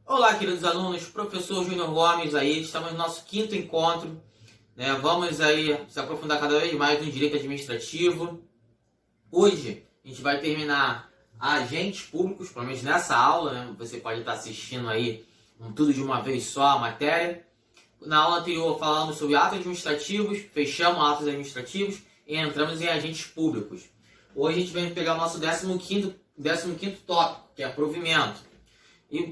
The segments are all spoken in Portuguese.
Olá, queridos alunos, professor Júnior Gomes aí, estamos no nosso quinto encontro, né? Vamos aí se aprofundar cada vez mais no direito administrativo. Hoje a gente vai terminar agentes públicos, pelo menos nessa aula, né? Você pode estar assistindo aí tudo de uma vez só a matéria. Na aula anterior falamos sobre atos administrativos, fechamos atos administrativos e entramos em agentes públicos. Hoje a gente vai pegar o nosso 15º tópico, que é provimento.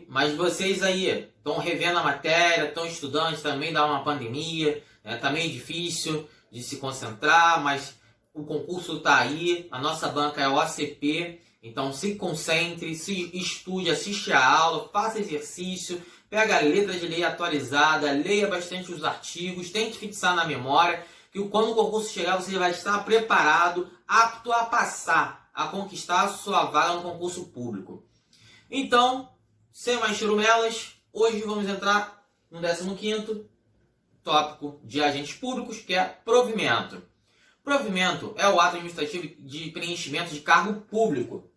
Mas vocês aí estão revendo a matéria, estão estudando, também dá uma pandemia, tá meio difícil de se concentrar, mas o concurso está aí, a nossa banca é o ACP, então se concentre, se estude, assiste a aula, faça exercício, pega a letra de lei atualizada, leia bastante os artigos, tente fixar na memória, que quando o concurso chegar você vai estar preparado, apto a passar, a conquistar a sua vaga no concurso público. Então, sem mais churumelas, hoje vamos entrar no 15º tópico de agentes públicos, que é provimento. Provimento é o ato administrativo de preenchimento de cargo público.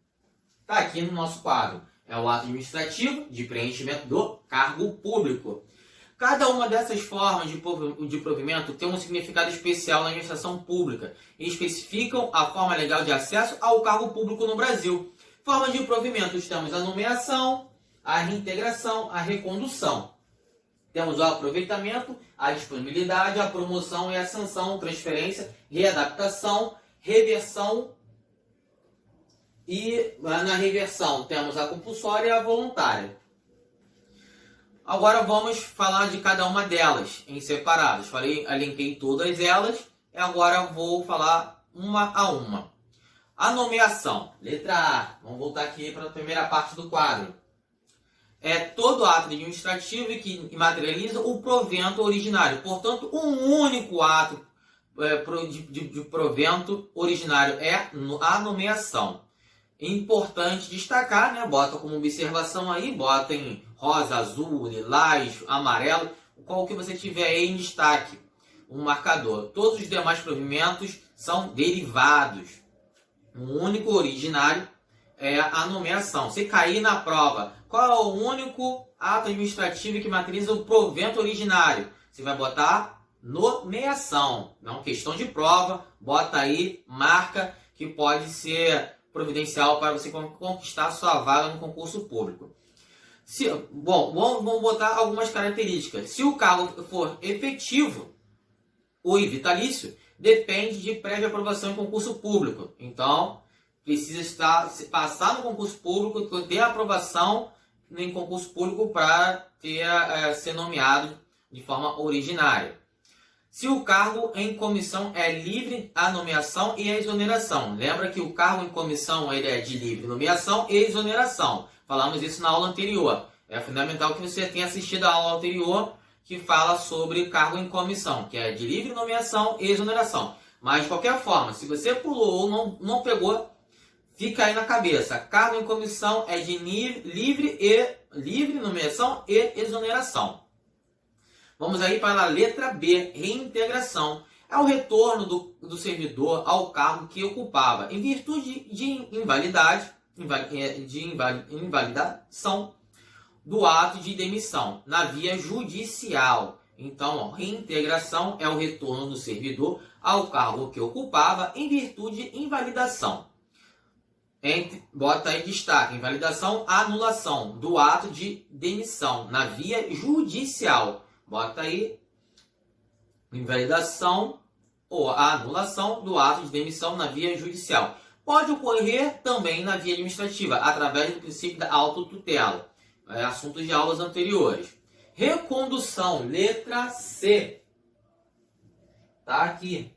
Está aqui no nosso quadro. É o ato administrativo de preenchimento do cargo público. Cada uma dessas formas de provimento tem um significado especial na administração pública e especificam a forma legal de acesso ao cargo público no Brasil. Formas de provimento, temos a nomeação, a reintegração, a recondução. Temos o aproveitamento, a disponibilidade, a promoção e a ascensão, transferência, readaptação, reversão. E na reversão temos a compulsória e a voluntária. Agora vamos falar de cada uma delas em separados. Elenquei todas elas e agora vou falar uma a uma. A nomeação, letra A. Vamos voltar aqui para a primeira parte do quadro. É todo ato administrativo que materializa o provento originário. Portanto, um único ato de provento originário é a nomeação. É importante destacar, né? Bota como observação aí, bota em rosa, azul, lilás, amarelo, qual que você tiver aí em destaque, um marcador. Todos os demais provimentos são derivados. O único originário é a nomeação. Se cair na prova, qual é o único ato administrativo que materializa o provento originário? Você vai botar nomeação. Não questão de prova, bota aí, marca, que pode ser providencial para você conquistar sua vaga no concurso público. Vamos botar algumas características. Se o cargo for efetivo ou vitalício, depende de prévia aprovação em concurso público. Então, precisa passar no concurso público, ter aprovação em concurso público para ser nomeado de forma originária. Se o cargo em comissão é livre, a nomeação e a exoneração. Lembra que o cargo em comissão ele é de livre nomeação e exoneração. Falamos isso na aula anterior. É fundamental que você tenha assistido a aula anterior que fala sobre cargo em comissão, que é de livre nomeação e exoneração. Mas, de qualquer forma, se você pulou ou não pegou, fica aí na cabeça. Cargo em comissão é de livre nomeação e exoneração. Vamos aí para a letra B, reintegração. É o retorno do servidor ao cargo que ocupava, em virtude de invalidação do ato de demissão, na via judicial. Então, reintegração é o retorno do servidor ao cargo que ocupava, em virtude de invalidação. Bota aí destaque, invalidação, anulação do ato de demissão, na via judicial. Bota aí, invalidação ou anulação do ato de demissão na via judicial. Pode ocorrer também na via administrativa, através do princípio da autotutela. Assuntos de aulas anteriores. Recondução, letra C. Tá aqui.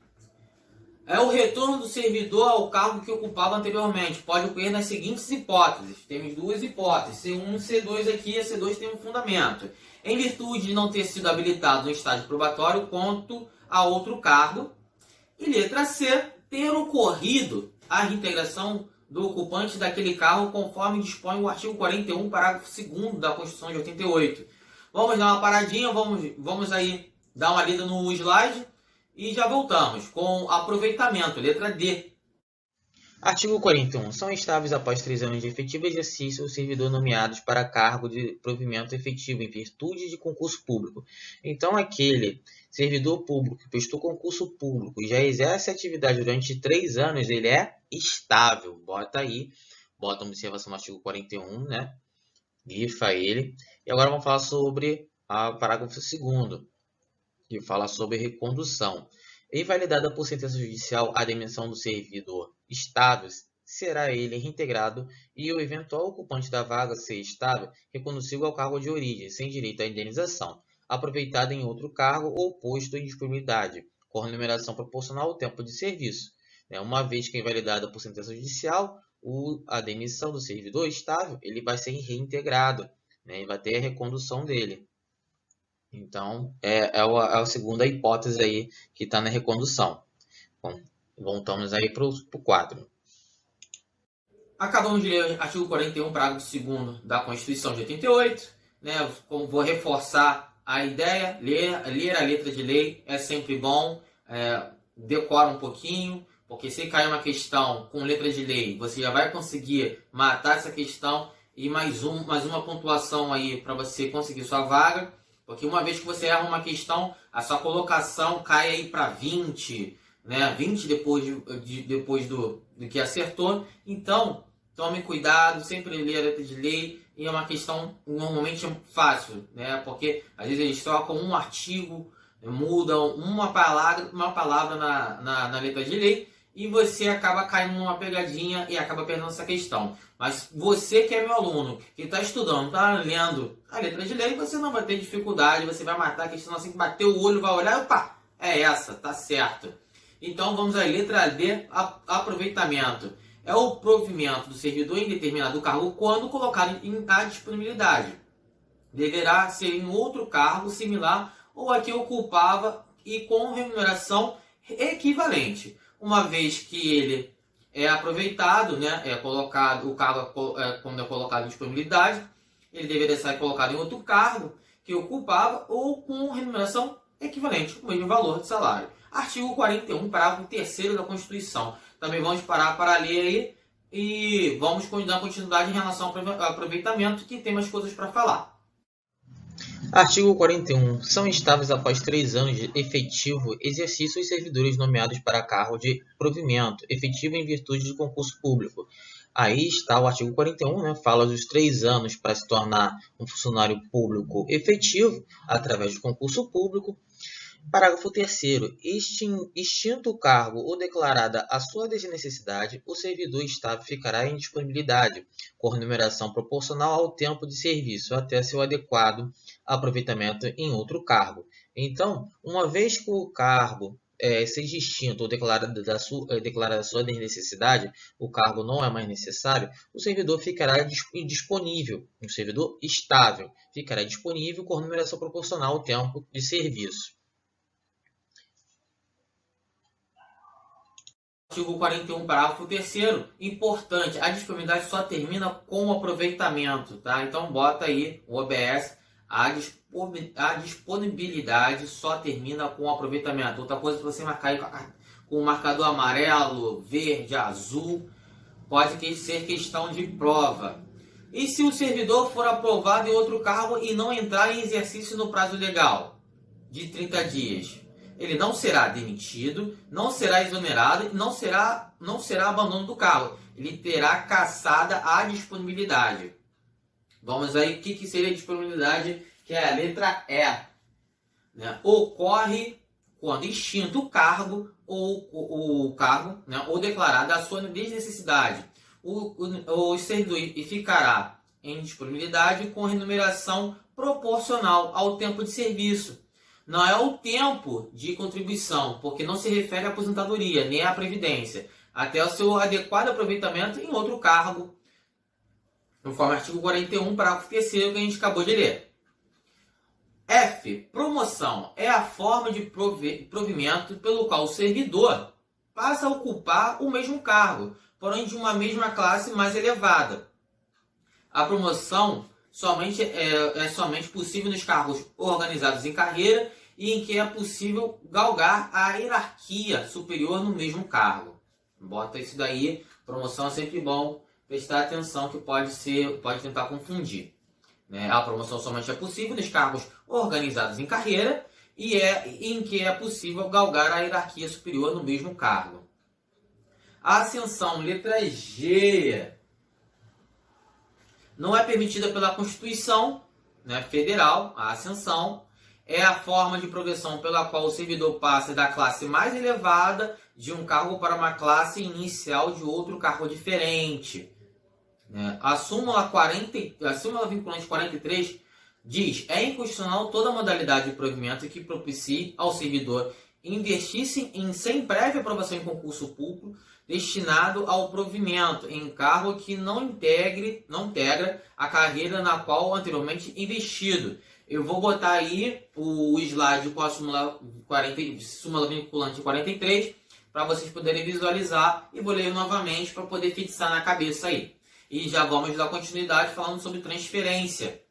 É o retorno do servidor ao cargo que ocupava anteriormente. Pode ocorrer nas seguintes hipóteses. Temos duas hipóteses, C1 e C2 aqui. A C2 tem um fundamento. Em virtude de não ter sido habilitado no estágio probatório quanto a outro cargo. E letra C, ter ocorrido a reintegração do ocupante daquele cargo conforme dispõe o artigo 41, parágrafo 2º da Constituição de 88. Vamos dar uma paradinha, vamos aí dar uma lida no slide e já voltamos com aproveitamento, letra D. Artigo 41. São estáveis após 3 anos de efetivo exercício os servidores nomeados para cargo de provimento efetivo em virtude de concurso público. Então, aquele servidor público que prestou concurso público e já exerce atividade durante 3 anos, ele é estável. Bota aí, bota uma observação no artigo 41, né? Grifa ele. E agora vamos falar sobre o parágrafo 2º, que fala sobre recondução. Invalidada por sentença judicial a demissão do servidor estável, será ele reintegrado e o eventual ocupante da vaga ser estável reconduzido ao cargo de origem, sem direito à indenização, aproveitado em outro cargo ou posto em disponibilidade, com remuneração proporcional ao tempo de serviço. Uma vez que é invalidada por sentença judicial, a demissão do servidor estável ele vai ser reintegrado, e vai ter a recondução dele. Então, é a segunda hipótese aí que está na recondução. Bom, voltamos aí para o quadro. Acabamos de ler o artigo 41, parágrafo 2º da Constituição de 88. Como vou reforçar a ideia, ler a letra de lei é sempre bom, decora um pouquinho, porque se cair uma questão com letra de lei, você já vai conseguir matar essa questão e mais uma pontuação aí para você conseguir sua vaga. Porque uma vez que você erra uma questão, a sua colocação cai aí para 20, 20 depois do que acertou. Então, tome cuidado, sempre ler a letra de lei. E é uma questão normalmente fácil, porque às vezes eles trocam um artigo, mudam uma palavra na letra de lei e você acaba caindo numa pegadinha e acaba perdendo essa questão. Mas você que é meu aluno, que está estudando, está lendo a letra de lei, você não vai ter dificuldade, você vai matar a questão assim que bater o olho, vai olhar e opa, é essa, tá certo. Então vamos à letra D, aproveitamento. É o provimento do servidor em determinado cargo quando colocado em disponibilidade. Deverá ser em outro cargo similar ou a que ocupava e com remuneração equivalente. Uma vez que ele é aproveitado, é colocado, o cargo quando é colocado em disponibilidade, ele deveria ser colocado em outro cargo que ocupava ou com remuneração equivalente, o mesmo valor de salário. Artigo 41, parágrafo 3º da Constituição. Também vamos parar para ler aí e vamos dar continuidade em relação ao aproveitamento, que tem mais coisas para falar. Artigo 41. São estáveis após 3 anos de efetivo exercício os servidores nomeados para cargo de provimento efetivo em virtude de concurso público. Aí está o artigo 41, fala dos 3 anos para se tornar um funcionário público efetivo através de concurso público. Parágrafo 3º. Extinto o cargo ou declarada a sua desnecessidade, o servidor estável ficará em disponibilidade, com remuneração proporcional ao tempo de serviço, até seu adequado aproveitamento em outro cargo. Então, uma vez que o cargo seja extinto ou declarada a sua desnecessidade, o cargo não é mais necessário, o servidor ficará disponível, o servidor estável ficará disponível com remuneração proporcional ao tempo de serviço. Artigo 41, parágrafo 3º, importante, a disponibilidade só termina com o aproveitamento, tá? Então bota aí o OBS, a disponibilidade só termina com o aproveitamento. Outra coisa que você marcar aí com o marcador amarelo, verde, azul, pode ser questão de prova. E se o servidor for aprovado em outro cargo e não entrar em exercício no prazo legal de 30 dias? Ele não será demitido, não será exonerado e não será abandono do cargo. Ele terá cassada a disponibilidade. Vamos aí, o que seria disponibilidade? Que é a letra E. Ocorre quando extinto o cargo ou declarada a sua desnecessidade. O servidor ficará em disponibilidade com remuneração proporcional ao tempo de serviço. Não é o tempo de contribuição, porque não se refere à aposentadoria, nem à previdência, até o seu adequado aproveitamento em outro cargo, conforme artigo 41, parágrafo 3º que a gente acabou de ler. F. Promoção é a forma de provimento pelo qual o servidor passa a ocupar o mesmo cargo, porém de uma mesma classe mais elevada. A promoção é somente possível nos cargos organizados em carreira e em que é possível galgar a hierarquia superior no mesmo cargo. Bota isso daí Promoção é sempre bom prestar atenção, que pode tentar confundir. Né? A promoção somente é possível nos cargos organizados em carreira e em que é possível galgar a hierarquia superior no mesmo cargo. A ascensão, letra G, não é permitida pela Constituição, né, Federal. A ascensão é a forma de progressão pela qual o servidor passa da classe mais elevada de um cargo para uma classe inicial de outro cargo diferente. A súmula vinculante 43 diz: é inconstitucional toda modalidade de provimento que propicie ao servidor investir-se sem prévia aprovação em concurso público destinado ao provimento em cargo que não integra a carreira na qual anteriormente investido. Eu vou botar aí o slide com a súmula vinculante 43 para vocês poderem visualizar, e vou ler novamente para poder fixar na cabeça aí. E já vamos dar continuidade falando sobre transferência.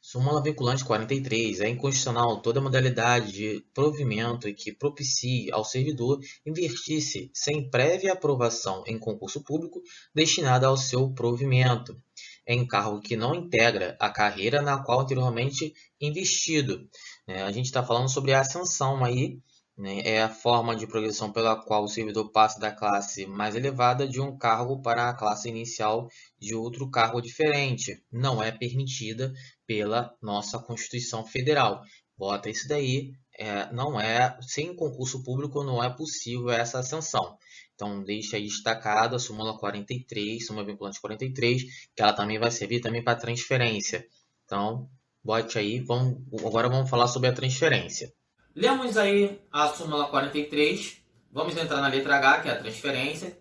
Súmula vinculante 43. É inconstitucional toda modalidade de provimento que propicie ao servidor investir-se sem prévia aprovação em concurso público destinado ao seu provimento, em cargo que não integra a carreira na qual anteriormente investido. A gente está falando sobre a ascensão aí, né? É a forma de progressão pela qual o servidor passa da classe mais elevada de um cargo para a classe inicial de outro cargo diferente. Não é permitida pela nossa Constituição Federal. Bota isso daí, sem concurso público não é possível essa ascensão. Então, deixa aí destacado a súmula 43, súmula vinculante 43, que ela também vai servir também para transferência. Então, bote aí, agora vamos falar sobre a transferência. Lemos aí a súmula 43, vamos entrar na letra H, que é a transferência.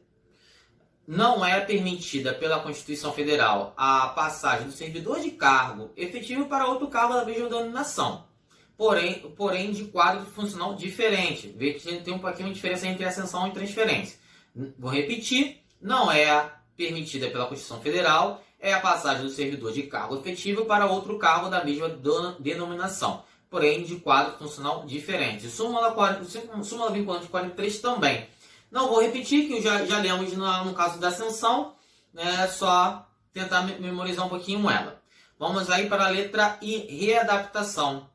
Não é permitida pela Constituição Federal a passagem do servidor de cargo efetivo para outro cargo da mesma denominação, porém de quadro funcional diferente. Vê que tem um pouquinho de diferença entre ascensão e transferência. Vou repetir: não é permitida pela Constituição Federal a passagem do servidor de cargo efetivo para outro cargo da mesma denominação, porém de quadro funcional diferente. Súmula vinculante 43 também. Não vou repetir, que já lemos no caso da ascensão, né? Só tentar memorizar um pouquinho ela. Vamos aí para a letra I, readaptação.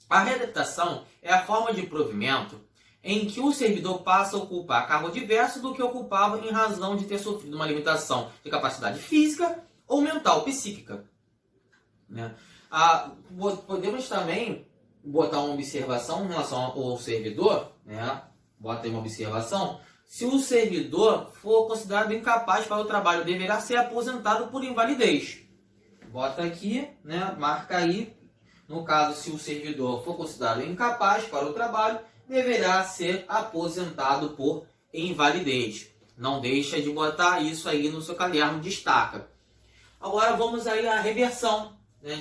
A readaptação é a forma de provimento em que o servidor passa a ocupar cargo diverso do que ocupava em razão de ter sofrido uma limitação de capacidade física ou mental, psíquica. Né? Podemos também botar uma observação em relação ao servidor, né? Bota aí uma observação. Se o servidor for considerado incapaz para o trabalho, deverá ser aposentado por invalidez. Bota aqui, né? Marca aí. No caso, se o servidor for considerado incapaz para o trabalho, deverá ser aposentado por invalidez. Não deixa de botar isso aí no seu caderno, destaca. Agora vamos aí à reversão.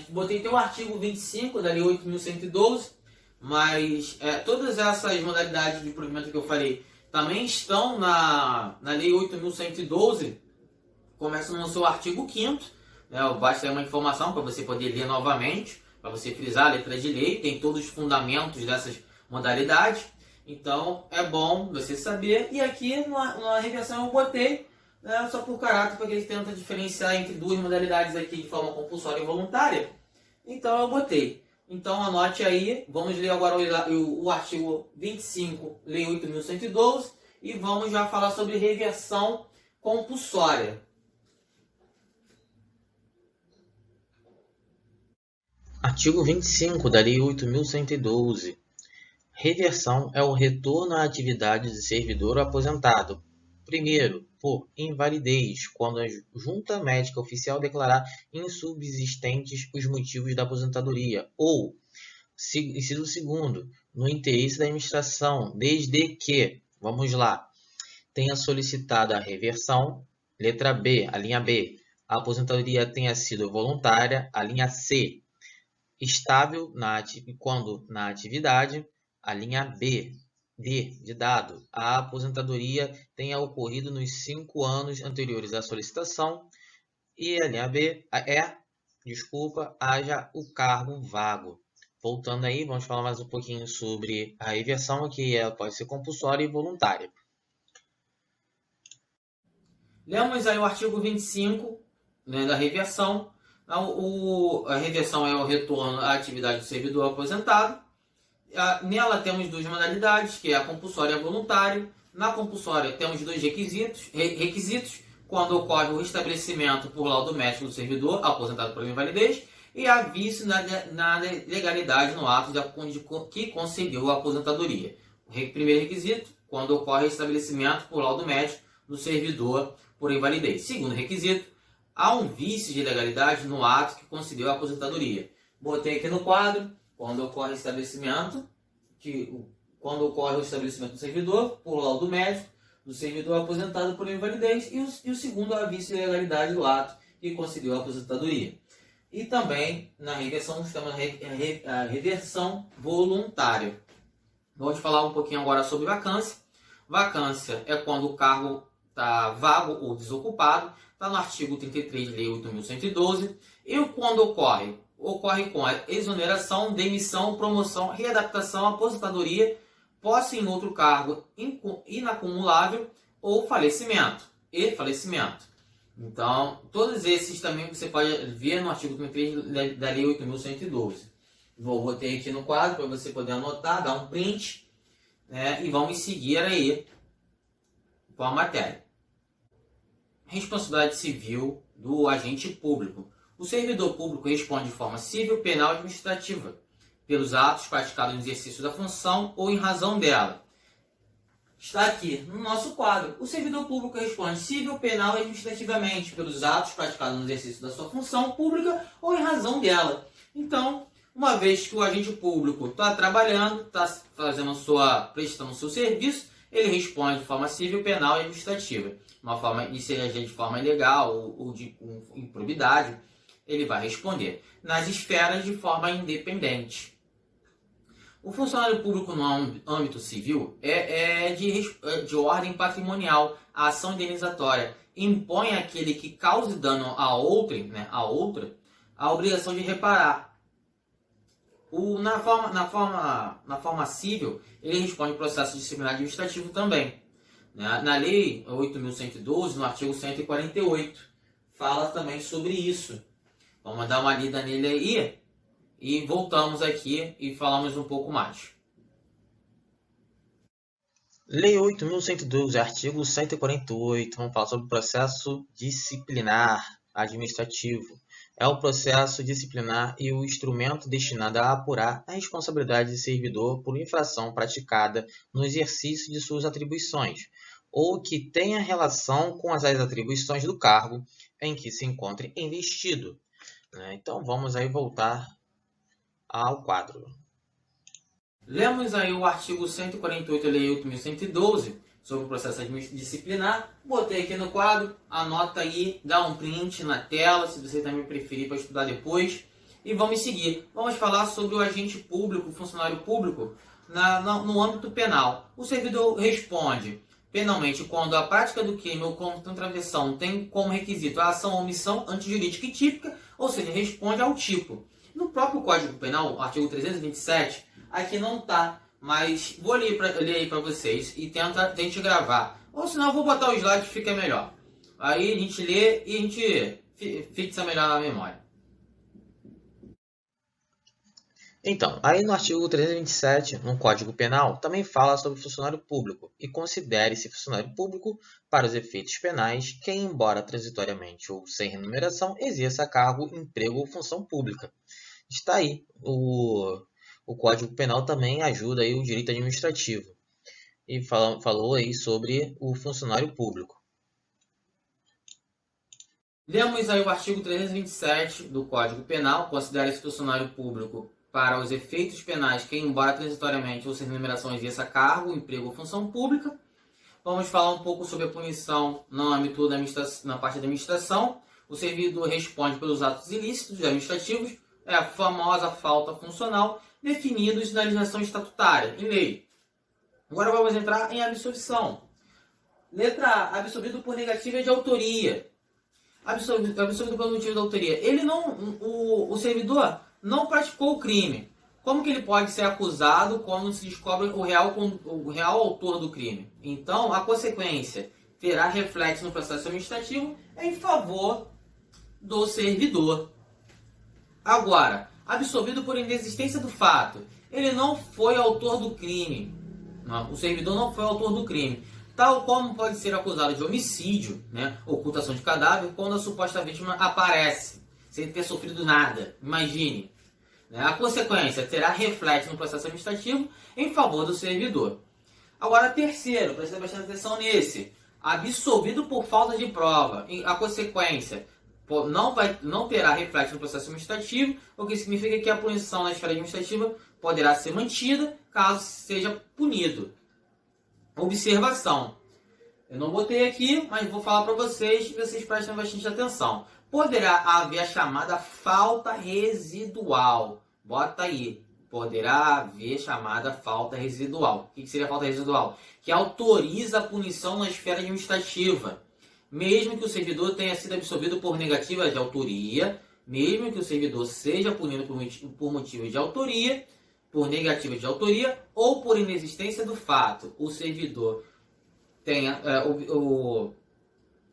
Botei até o artigo 25 da Lei 8.112, mas todas essas modalidades de provimento que eu falei também estão na Lei 8.112, começam no seu artigo 5º, basta uma informação para você poder ler novamente, para você frisar a letra de lei, tem todos os fundamentos dessas modalidades, então é bom você saber. E aqui na reversão eu botei, só por caráter, porque ele tenta diferenciar entre duas modalidades aqui de forma compulsória e voluntária, então eu botei. Então anote aí, vamos ler agora o artigo 25, Lei 8.112, e vamos já falar sobre reversão compulsória. Artigo 25 da Lei 8.112. Reversão é o retorno à atividade de servidor ou aposentado. Primeiro, por invalidez, quando a junta médica oficial declarar insubsistentes os motivos da aposentadoria, ou, inciso segundo, no interesse da administração, desde que, vamos lá, tenha solicitado a reversão, letra B, a linha B, a aposentadoria tenha sido voluntária, a linha C, estável quando na atividade, a linha B, D de dado, a aposentadoria tenha ocorrido nos 5 anos anteriores à solicitação, e a linha B haja o cargo vago. Voltando aí, vamos falar mais um pouquinho sobre a reversão, que ela pode ser compulsória e voluntária. Lemos aí o artigo 25, né, da reversão. A reversão é o retorno à atividade do servidor aposentado. Nela temos duas modalidades, que é a compulsória e a voluntária. Na compulsória temos dois requisitos, quando ocorre o restabelecimento por laudo médico do servidor aposentado por invalidez e há vício na legalidade no ato que concedeu a aposentadoria. O primeiro requisito, quando ocorre o restabelecimento por laudo médico do servidor por invalidez. Segundo requisito, há um vício de legalidade no ato que concedeu a aposentadoria. Botei aqui no quadro, quando ocorre o estabelecimento do servidor por laudo médico do servidor aposentado por invalidez e o segundo é o vício de legalidade do ato que concedeu a aposentadoria. E também na reversão temos a reversão voluntária. Vamos falar um pouquinho agora sobre vacância. Vacância é quando o cargo está vago ou desocupado, está no artigo 33 de Lei 8.112, e quando ocorre com a exoneração, demissão, promoção, readaptação, aposentadoria, posse em outro cargo inacumulável ou falecimento. Então, todos esses também você pode ver no artigo 33 da Lei 8.112. Botei aqui no quadro para você poder anotar, dar um print, né, e vamos seguir aí com a matéria. Responsabilidade civil do agente público. O servidor público responde de forma civil, penal e administrativa pelos atos praticados no exercício da função ou em razão dela. Está aqui no nosso quadro. O servidor público responde civil, penal e administrativamente pelos atos praticados no exercício da sua função pública ou em razão dela. Então, uma vez que o agente público está trabalhando, está prestando o seu serviço, ele responde de forma civil, penal e administrativa. Se ele agir de forma ilegal ou de improbidade, ele vai responder nas esferas de forma independente. O funcionário público no âmbito civil é de ordem patrimonial. A ação indenizatória impõe àquele que cause dano a outra, a obrigação de reparar. Na forma civil, ele responde processo disciplinar administrativo também. Na Lei 8.112, no artigo 148, fala também sobre isso. Vamos dar uma lida nele aí e voltamos aqui e falamos um pouco mais. Lei 8.112, artigo 148, vamos falar sobre o processo disciplinar administrativo. É o processo disciplinar e o instrumento destinado a apurar a responsabilidade de servidor por infração praticada no exercício de suas atribuições, ou que tenha relação com as atribuições do cargo em que se encontre investido. Então vamos aí voltar ao quadro. Lemos aí o artigo 148 da Lei 8.112 sobre o processo disciplinar. Botei aqui no quadro, anota aí, dá um print na tela, se você também preferir para estudar depois. E vamos seguir. Vamos falar sobre o agente público, o funcionário público, no âmbito penal. O servidor responde penalmente quando a prática do crime ou contravenção tem como requisito a ação ou omissão antijurídica e típica, ou seja, responde ao tipo. No próprio Código Penal, artigo 327, aqui não está, mas vou ler aí para vocês e tente gravar. Ou senão eu vou botar o slide que fica melhor. Aí a gente lê e a gente fixa melhor na memória. Então, aí no artigo 327, no Código Penal, também fala sobre funcionário público e considere-se funcionário público, para os efeitos penais, quem, embora transitoriamente ou sem remuneração, exerça cargo, emprego ou função pública. Está aí. O Código Penal também ajuda aí o direito administrativo e falou aí sobre o funcionário público. Lemos aí o artigo 327 do Código Penal, considere-se funcionário público para os efeitos penais quem, embora transitoriamente ou sem remuneração, exerça cargo, emprego ou função pública. Vamos falar um pouco sobre a punição no âmbito na parte da administração. O servidor responde pelos atos ilícitos administrativos, é a famosa falta funcional, definidos na legislação estatutária, em lei. Agora vamos entrar em absolvição. Letra A, absolvido por negativa de autoria. Absolvido por motivo de autoria. O servidor não praticou o crime. Como que ele pode ser acusado quando se descobre o real autor do crime? Então, a consequência terá reflexo no processo administrativo em favor do servidor. Agora, absolvido por inexistência do fato, ele não foi autor do crime. Não, o servidor não foi autor do crime. Tal como pode ser acusado de homicídio, né, ocultação de cadáver, quando a suposta vítima aparece, sem ter sofrido nada. Imagine. Né? A consequência terá reflexo no processo administrativo em favor do servidor. Agora, terceiro, presta bastante atenção nesse. Absolvido por falta de prova. A consequência não terá reflexo no processo administrativo, o que significa que a punição na esfera administrativa poderá ser mantida caso seja punido. Observação. Eu não botei aqui, mas vou falar para vocês prestem bastante atenção. Poderá haver a chamada falta residual. Bota aí. Poderá haver chamada falta residual. O que seria falta residual? Que autoriza a punição na esfera administrativa. Mesmo que o servidor tenha sido absolvido por negativa de autoria, mesmo que o servidor seja punido por motivo de autoria, por negativa de autoria ou por inexistência do fato, o servidor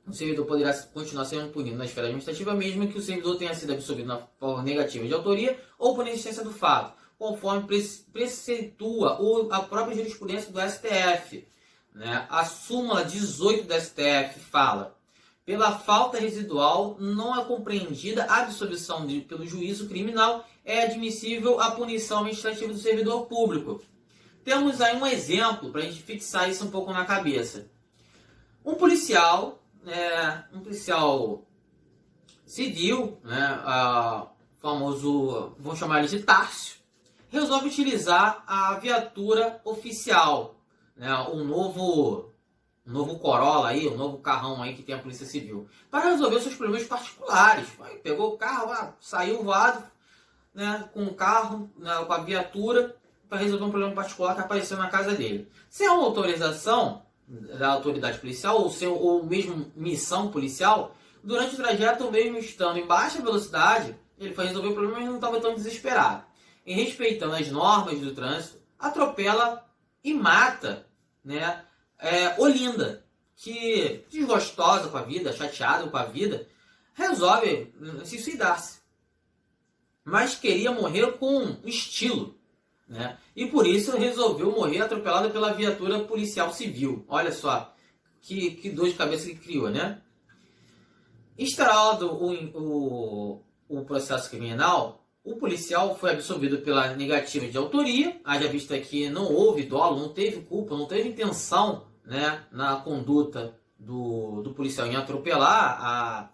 o servidor poderá continuar sendo punido na esfera administrativa, mesmo que o servidor tenha sido absolvido por negativa de autoria ou por inexistência do fato, conforme preceitua a própria jurisprudência do STF. Né? A súmula 18 do STF fala: pela falta residual não é compreendida a absolvição pelo juízo criminal, é admissível a punição administrativa do servidor público. Temos aí um exemplo para a gente fixar isso um pouco na cabeça. Um policial civil, famoso, vamos chamar ele de Tárcio, resolve utilizar a viatura oficial, um novo Corolla aí, um novo carrão aí que tem a Polícia Civil, para resolver seus problemas particulares. Pegou o carro, saiu voado, com o carro, com a viatura, para resolver um problema particular que apareceu na casa dele. Sem uma autorização da autoridade policial ou mesmo missão policial, durante o trajeto, mesmo estando em baixa velocidade, ele foi resolver o problema, mas não estava tão desesperado. Em respeitando as normas do trânsito, atropela e mata, Olinda, que, desgostosa com a vida, chateada com a vida, resolve se suicidar-se. Mas queria morrer com estilo. E por isso resolveu morrer atropelado pela viatura policial civil. Olha só, que dor de cabeça que criou, Instaurado o processo criminal, o policial foi absolvido pela negativa de autoria, haja vista que não houve dolo, não teve culpa, não teve intenção na conduta do policial em atropelar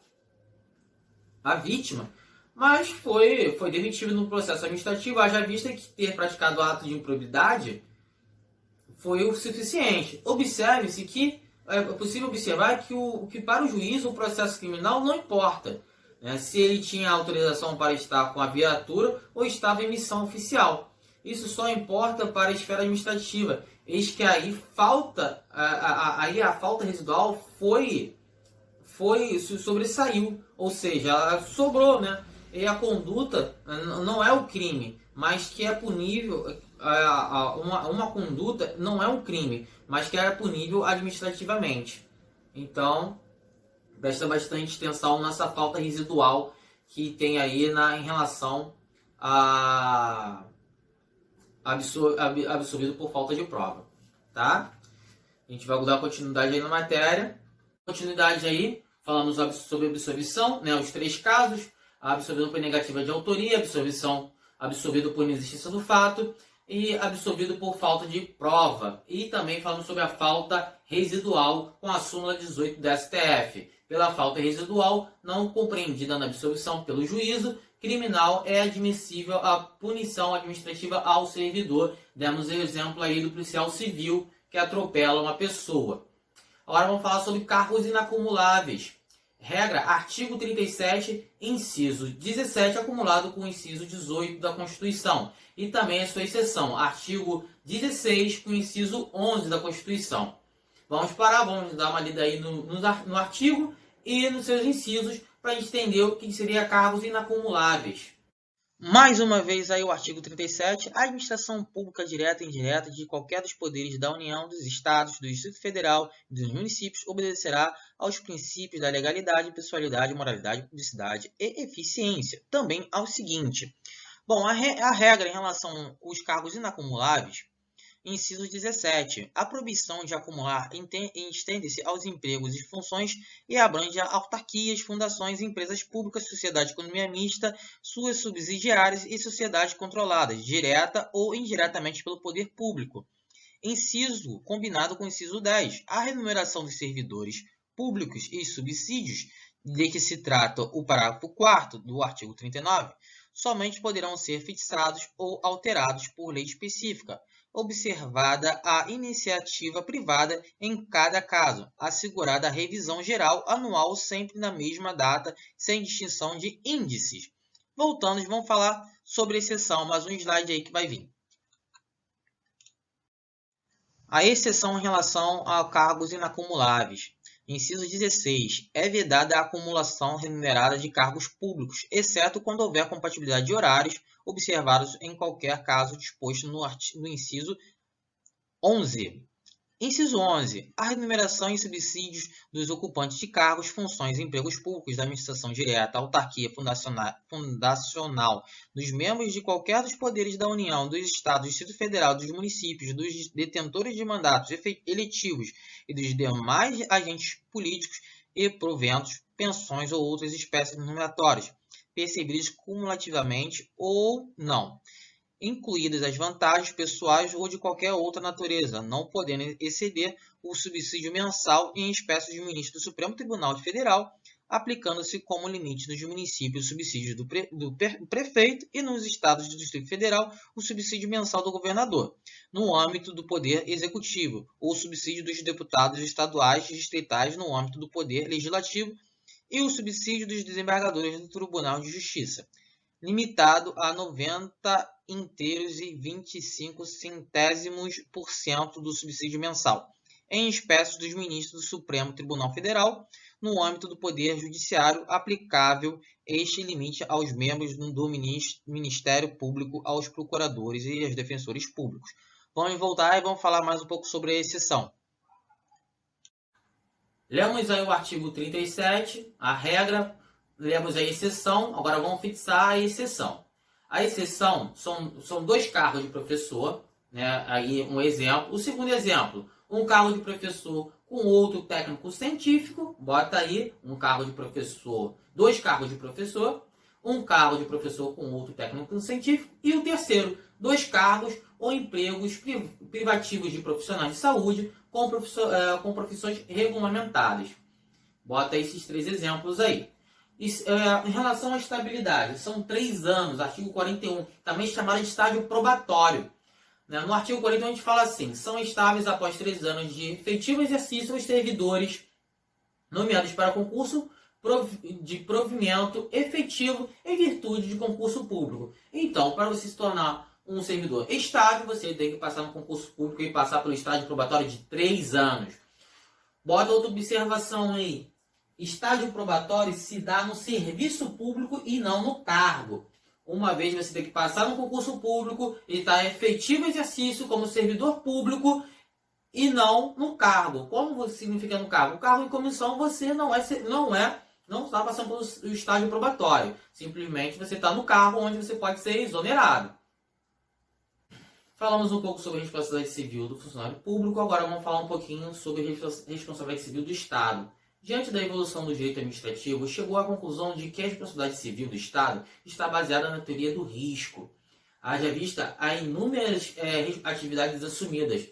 a vítima, mas foi demitido no processo administrativo, haja vista que ter praticado ato de improbidade foi o suficiente. Observe-se que é possível observar que para o juiz o processo criminal não importa se ele tinha autorização para estar com a viatura ou estava em missão oficial. Isso só importa para a esfera administrativa. Eis que aí a falta residual sobressaiu, ou seja, ela sobrou, E a conduta não é o crime, mas que é punível. Uma conduta não é um crime, mas que é punível administrativamente. Então, presta bastante atenção nessa falta residual que tem aí em relação a absolvido por falta de prova, tá? A gente vai dar continuidade aí na matéria. Continuidade aí, falamos sobre absolvição, os 3 casos: absolvido por negativa de autoria, absolvido por inexistência do fato e absolvido por falta de prova. E também falamos sobre a falta residual com a súmula 18 da STF. Pela falta residual não compreendida na absolvição pelo juízo criminal, é admissível a punição administrativa ao servidor. Demos o exemplo aí do policial civil que atropela uma pessoa. Agora vamos falar sobre cargos inacumuláveis. Regra, artigo 37, inciso 17, acumulado com o inciso 18 da Constituição. E também a sua exceção, artigo 16, com o inciso 11 da Constituição. Vamos parar, vamos dar uma lida aí no artigo e nos seus incisos para a gente entender o que seria cargos inacumuláveis. Mais uma vez aí o artigo 37, a administração pública direta e indireta de qualquer dos poderes da União, dos Estados, do Distrito Federal e dos municípios obedecerá aos princípios da legalidade, pessoalidade, moralidade, publicidade e eficiência. Também ao seguinte, bom, a regra em relação aos cargos inacumuláveis, inciso 17. A proibição de acumular estende-se aos empregos e funções e abrange autarquias, fundações, empresas públicas, sociedade de economia mista, suas subsidiárias e sociedades controladas, direta ou indiretamente pelo poder público. Inciso combinado com o inciso 10. A remuneração dos servidores públicos e subsídios, de que se trata o parágrafo 4º do artigo 39, somente poderão ser fixados ou alterados por lei específica, observada a iniciativa privada em cada caso, assegurada a revisão geral anual sempre na mesma data, sem distinção de índices. Voltando, vamos falar sobre exceção, mais um slide aí que vai vir. A exceção em relação a cargos inacumuláveis. Inciso 16. É vedada a acumulação remunerada de cargos públicos, exceto quando houver compatibilidade de horários, observados em qualquer caso disposto no inciso 11. Inciso 11. A remuneração e subsídios dos ocupantes de cargos, funções e empregos públicos da administração direta, autarquia fundacional, dos membros de qualquer dos poderes da União, dos Estados, do Distrito Federal, dos municípios, dos detentores de mandatos eletivos e dos demais agentes políticos e proventos, pensões ou outras espécies remuneratórias, percebidas cumulativamente ou não, incluídas as vantagens pessoais ou de qualquer outra natureza, não podendo exceder o subsídio mensal em espécie de ministro do Supremo Tribunal Federal, aplicando-se como limite nos municípios o subsídio do prefeito e nos estados do Distrito Federal o subsídio mensal do governador, no âmbito do Poder Executivo, ou o subsídio dos deputados estaduais e distritais no âmbito do Poder Legislativo e o subsídio dos desembargadores do Tribunal de Justiça, limitado a 90 inteiros e 25 centésimos% do subsídio mensal, em espécie dos ministros do Supremo Tribunal Federal, no âmbito do Poder Judiciário, aplicável este limite aos membros do Ministério Público, aos procuradores e aos defensores públicos. Vamos voltar e vamos falar mais um pouco sobre a exceção. Lemos aí o artigo 37, a regra, lemos a exceção, agora vamos fixar a exceção. A exceção são 2 cargos de professor, né? Aí um exemplo. O segundo exemplo, um cargo de professor com outro técnico científico, bota aí um cargo de professor, 2 cargos de professor, um cargo de professor com outro técnico científico, e o terceiro, 2 cargos ou empregos privativos de profissionais de saúde com profissões regulamentadas. Bota esses 3 exemplos aí. Em relação à estabilidade, são 3 anos, artigo 41, também chamado de estágio probatório. No artigo 41 a gente fala assim, são estáveis após 3 anos de efetivo exercício os servidores nomeados para concurso de provimento efetivo em virtude de concurso público. Então, para você se tornar um servidor estável, você tem que passar no concurso público e passar pelo estágio probatório de 3 anos. Bota outra observação aí. Estágio probatório se dá no serviço público e não no cargo. Uma vez você tem que passar no concurso público e estar em efetivo exercício como servidor público e não no cargo. Como significa no cargo? O cargo em comissão você não está passando pelo estágio probatório. Simplesmente você está no cargo onde você pode ser exonerado. Falamos um pouco sobre a responsabilidade civil do funcionário público, agora vamos falar um pouquinho sobre a responsabilidade civil do Estado. Diante da evolução do direito administrativo, chegou à conclusão de que a responsabilidade civil do Estado está baseada na teoria do risco, haja vista a inúmeras atividades assumidas.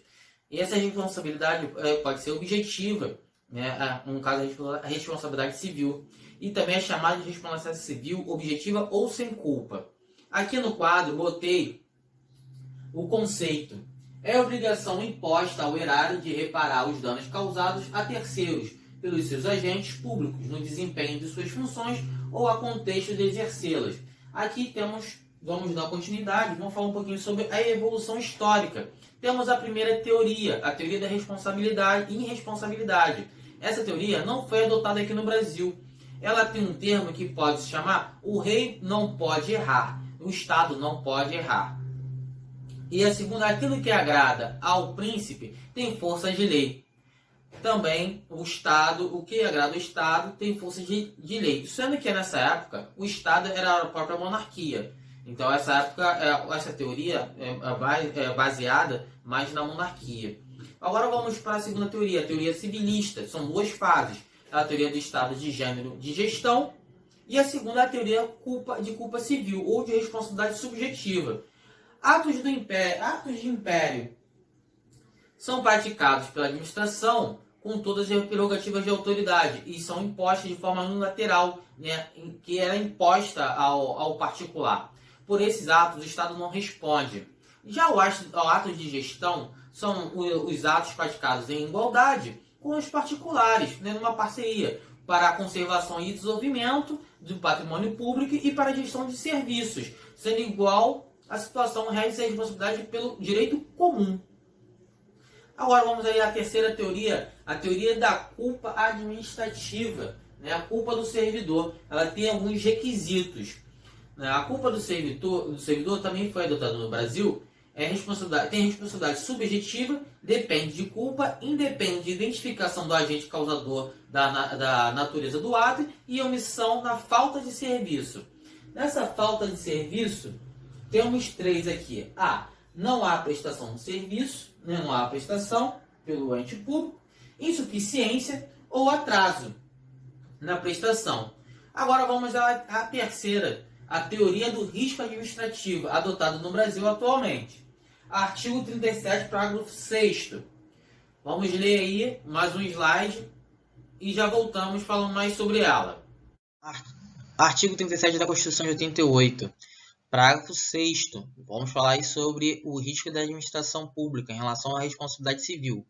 E essa responsabilidade pode ser objetiva, né? No caso, a responsabilidade civil, e também é chamada de responsabilidade civil objetiva ou sem culpa. Aqui no quadro, botei o conceito. É obrigação imposta ao erário de reparar os danos causados a terceiros pelos seus agentes públicos no desempenho de suas funções ou a contexto de exercê-las. Aqui vamos dar continuidade, vamos falar um pouquinho sobre a evolução histórica. Temos a primeira teoria, a teoria da responsabilidade e irresponsabilidade. Essa teoria não foi adotada aqui no Brasil. Ela tem um termo que pode se chamar o rei não pode errar. O Estado não pode errar. E a segunda, aquilo que agrada ao príncipe tem força de lei. Também o Estado, o que agrada ao Estado tem força de lei. Sendo que nessa época o Estado era a própria monarquia. Então essa teoria é baseada mais na monarquia. Agora vamos para a segunda teoria, a teoria civilista. São duas fases. A teoria do Estado de gênero de gestão e a segunda a teoria de culpa civil ou de responsabilidade subjetiva. Atos de império são praticados pela administração com todas as prerrogativas de autoridade e são impostas de forma unilateral, né, que era imposta ao particular. Por esses atos, o Estado não responde. Já os atos de gestão são os atos praticados em igualdade com os particulares, né, numa parceria para a conservação e desenvolvimento do patrimônio público e para a gestão de serviços, sendo igual a situação rege a responsabilidade pelo direito comum. Agora vamos aí à terceira teoria, a teoria da culpa administrativa, né? A culpa do servidor. Ela tem alguns requisitos. A culpa do servidor também foi adotada no Brasil. Tem responsabilidade subjetiva, depende de culpa, independe de identificação do agente causador da natureza do ato e omissão na falta de serviço. Nessa falta de serviço, temos três aqui. Não há prestação de serviço, né? Não há prestação pelo ente público, insuficiência ou atraso na prestação. Agora vamos à terceira, a teoria do risco administrativo, adotada no Brasil atualmente. Artigo 37, parágrafo 6º. Vamos ler aí mais um slide e já voltamos falando mais sobre ela. Artigo 37 da Constituição de 88. Parágrafo 6º. Vamos falar aí sobre o risco da administração pública em relação à responsabilidade civil.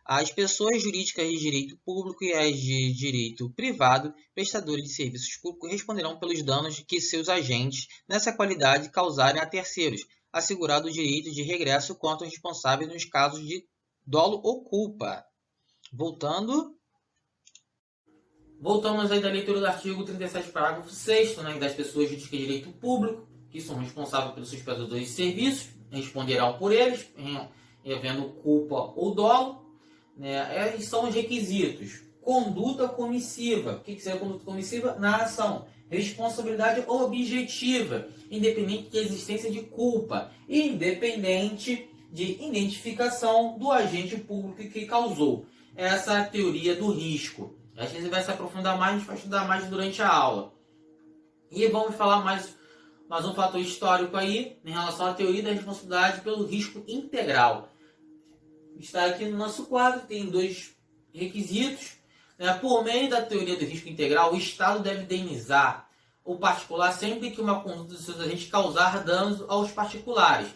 As pessoas jurídicas de direito público e as de direito privado, prestadores de serviços públicos, responderão pelos danos que seus agentes, nessa qualidade, causarem a terceiros, assegurado o direito de regresso quanto aos responsáveis nos casos de dolo ou culpa. Voltamos aí da leitura do artigo 37, parágrafo 6º, né, das pessoas jurídicas de direito público, que são responsáveis pelos seus prestadores de serviços, responderão por eles, havendo culpa ou dolo, né, e são os requisitos. Conduta comissiva. O que seria conduta comissiva? Na ação. Responsabilidade objetiva, independente de existência de culpa, independente de identificação do agente público que causou. Essa é a teoria do risco. A gente vai se aprofundar mais, a gente vai estudar mais durante a aula. E vamos falar mais um fator histórico aí, em relação à teoria da responsabilidade pelo risco integral. Está aqui no nosso quadro, tem dois requisitos. Por meio da teoria do risco integral, o Estado deve indenizar o particular sempre que uma conduta dos seus agentes causar danos aos particulares.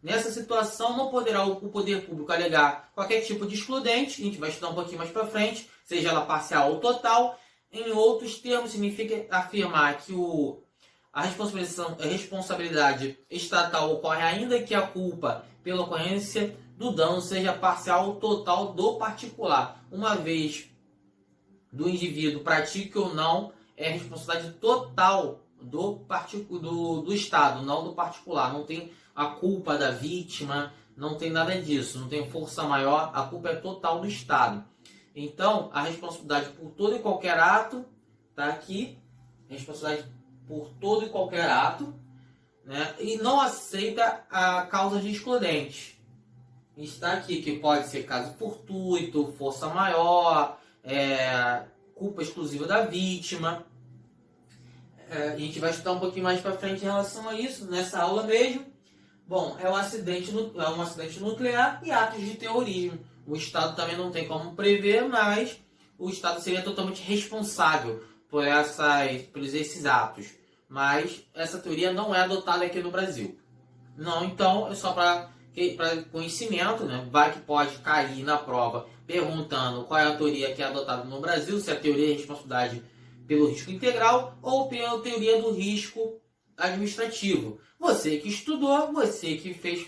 Nessa situação, não poderá o poder público alegar qualquer tipo de excludente, a gente vai estudar um pouquinho mais para frente, seja ela parcial ou total. Em outros termos, significa afirmar que a responsabilidade estatal ocorre ainda que a culpa pela ocorrência do dano seja parcial ou total do particular. Uma vez do indivíduo pratique ou não, é responsabilidade total do Estado, não do particular. Não tem a culpa da vítima, não tem nada disso, não tem força maior, a culpa é total do Estado. Então, a responsabilidade por todo e qualquer ato, está aqui, responsabilidade por todo e qualquer ato, né, e não aceita a causa de excludente. Está aqui, que pode ser caso fortuito, força maior, culpa exclusiva da vítima. A gente vai estudar um pouquinho mais para frente em relação a isso, nessa aula mesmo. Bom, é um acidente nuclear e atos de terrorismo. O Estado também não tem como prever, mas o Estado seria totalmente responsável por esses atos. Mas essa teoria não é adotada aqui no Brasil. Não, então, é só para conhecimento, né? Vai que pode cair na prova perguntando qual é a teoria que é adotada no Brasil, se é a teoria de responsabilidade pelo risco integral ou pela teoria do risco administrativo. Você que estudou, você que fez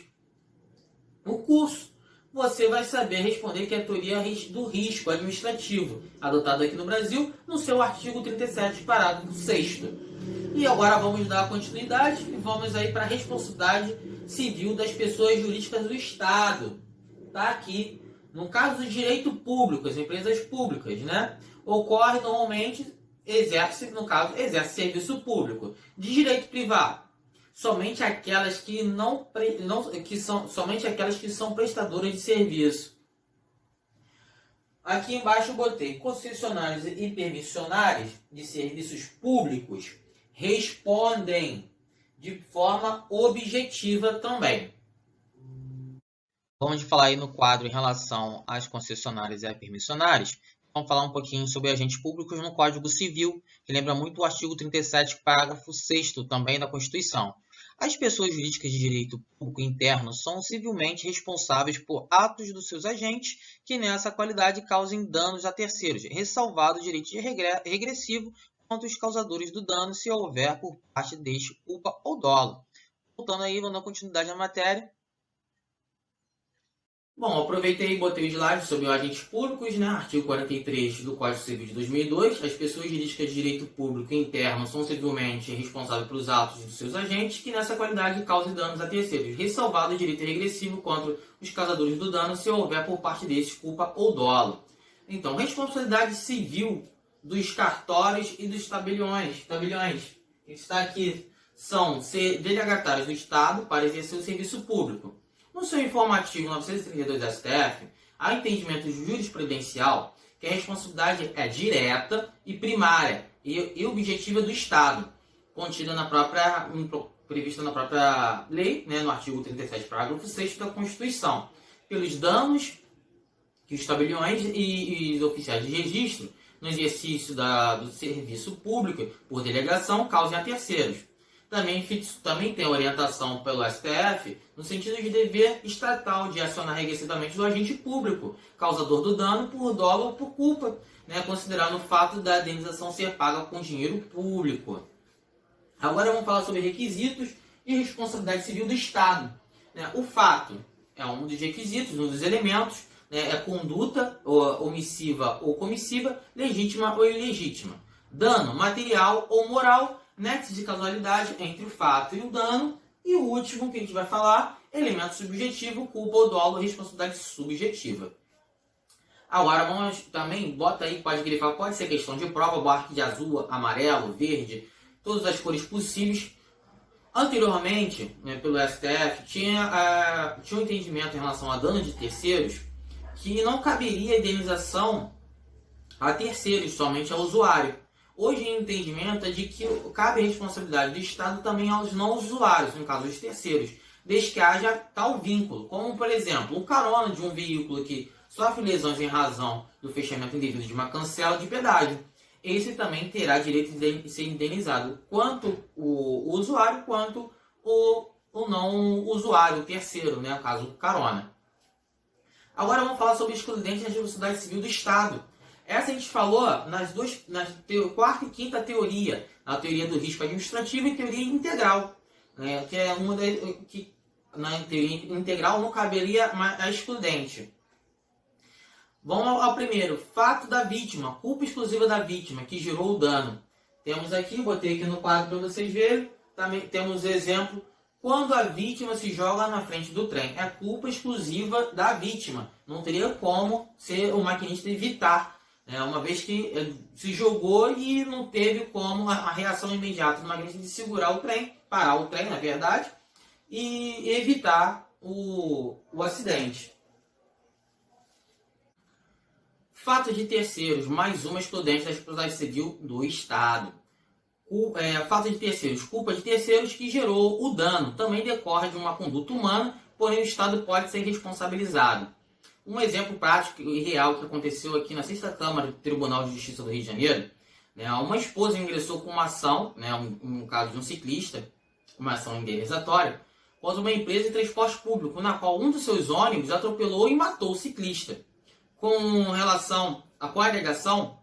o curso, você vai saber responder que é a teoria do risco administrativo, adotada aqui no Brasil, no seu artigo 37, parágrafo 6º. E agora vamos dar continuidade e vamos aí para a responsabilidade civil das pessoas jurídicas do Estado. Tá aqui. No caso do direito público, as empresas públicas, né? Ocorre normalmente, exerce serviço público. De direito privado, somente aquelas que são prestadoras de serviço. Aqui embaixo eu botei concessionários e permissionários de serviços públicos respondem de forma objetiva também. Vamos falar aí no quadro em relação às concessionárias e a permissionárias. Vamos falar um pouquinho sobre agentes públicos no Código Civil, que lembra muito o artigo 37, parágrafo 6º também da Constituição. As pessoas jurídicas de direito público interno são civilmente responsáveis por atos dos seus agentes que nessa qualidade causem danos a terceiros, ressalvado o direito de regressivo contra os causadores do dano se houver por parte deste culpa ou dolo. Voltando aí, vamos dar continuidade na matéria. Bom, aproveitei e botei o slide sobre os agentes públicos, né? Artigo 43 do Código Civil de 2002. As pessoas jurídicas de direito público interno são civilmente responsáveis pelos atos dos seus agentes que nessa qualidade causem danos a terceiros, ressalvado o direito regressivo contra os causadores do dano se houver por parte destes culpa ou dolo. Então, responsabilidade civil dos cartórios e dos tabeliões. Que está aqui são delegatários do Estado para exercer o serviço público. No seu informativo 932 STF, há entendimento jurisprudencial que a responsabilidade é direta e primária e objetiva do Estado, contida prevista na própria lei, né, no artigo 37, parágrafo 6º da Constituição, pelos danos que os tabeliões e os oficiais de registro no exercício do serviço público por delegação causem a terceiros. Também tem orientação pelo STF no sentido de dever estatal de acionar regressivamente o agente público, causador do dano por dolo ou por culpa, né, considerando o fato da indenização ser paga com dinheiro público. Agora vamos falar sobre requisitos e responsabilidade civil do Estado. O fato é um dos requisitos, um dos elementos, né, é conduta omissiva ou comissiva, legítima ou ilegítima. Dano material ou moral, nexo de causalidade entre o fato e o dano. E o último que a gente vai falar, elemento subjetivo, culpa ou dolo, responsabilidade subjetiva. Agora vamos também, bota aí, pode grifar, pode ser questão de prova, barque de azul, amarelo, verde, todas as cores possíveis. Anteriormente, né, pelo STF, tinha um entendimento em relação a dano de terceiros que não caberia indenização a terceiros, somente ao usuário. Hoje o entendimento é de que cabe a responsabilidade do Estado também aos não usuários, no caso dos terceiros, desde que haja tal vínculo, como por exemplo, o carona de um veículo que sofre lesões em razão do fechamento indevido de uma cancela de pedágio. Esse também terá direito de ser indenizado, quanto o usuário, quanto o não usuário, o terceiro, né, no caso o carona. Agora vamos falar sobre excludente da responsabilidade civil do Estado. Essa a gente falou nas quarta e quinta teoria, na teoria do risco administrativo e teoria integral, né, que é uma que na teoria integral não caberia a excludente. Vamos ao primeiro, fato da vítima, culpa exclusiva da vítima que gerou o dano. Temos aqui, botei aqui no quadro para vocês verem, também temos o exemplo, quando a vítima se joga na frente do trem. É culpa exclusiva da vítima, não teria como ser o maquinista evitar. Uma vez que se jogou e não teve como a reação imediata do maquinista de segurar o trem, parar o trem, na verdade, e evitar o acidente. Fato de terceiros, mais uma excludente da responsabilidade civil do Estado. Fato de terceiros, culpa de terceiros que gerou o dano, também decorre de uma conduta humana, porém o Estado pode ser responsabilizado. Um exemplo prático e real que aconteceu aqui na 6ª Câmara do Tribunal de Justiça do Rio de Janeiro, né, uma esposa ingressou com uma ação, né, no caso de um ciclista, uma ação indenizatória, contra uma empresa de transporte público, na qual um dos seus ônibus atropelou e matou o ciclista, com relação à alegação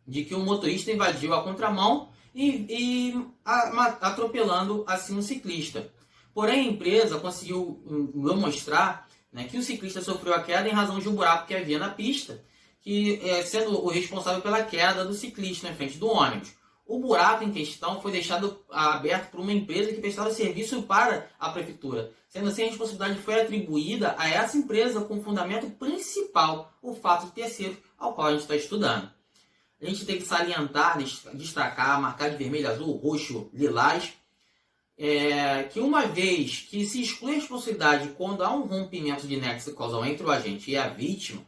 de que o motorista invadiu a contramão e atropelando assim o ciclista. Porém, a empresa conseguiu demonstrar né, que o ciclista sofreu a queda em razão de um buraco que havia na pista, que sendo o responsável pela queda do ciclista na frente do ônibus. O buraco em questão foi deixado aberto por uma empresa que prestava serviço para a prefeitura. Sendo assim, a responsabilidade foi atribuída a essa empresa com fundamento principal, o fato de terceiros, ao qual a gente está estudando. A gente tem que salientar, destacar, marcar de vermelho, azul, roxo, lilás, que uma vez que se exclui a responsabilidade quando há um rompimento de nexo causal entre o agente e a vítima,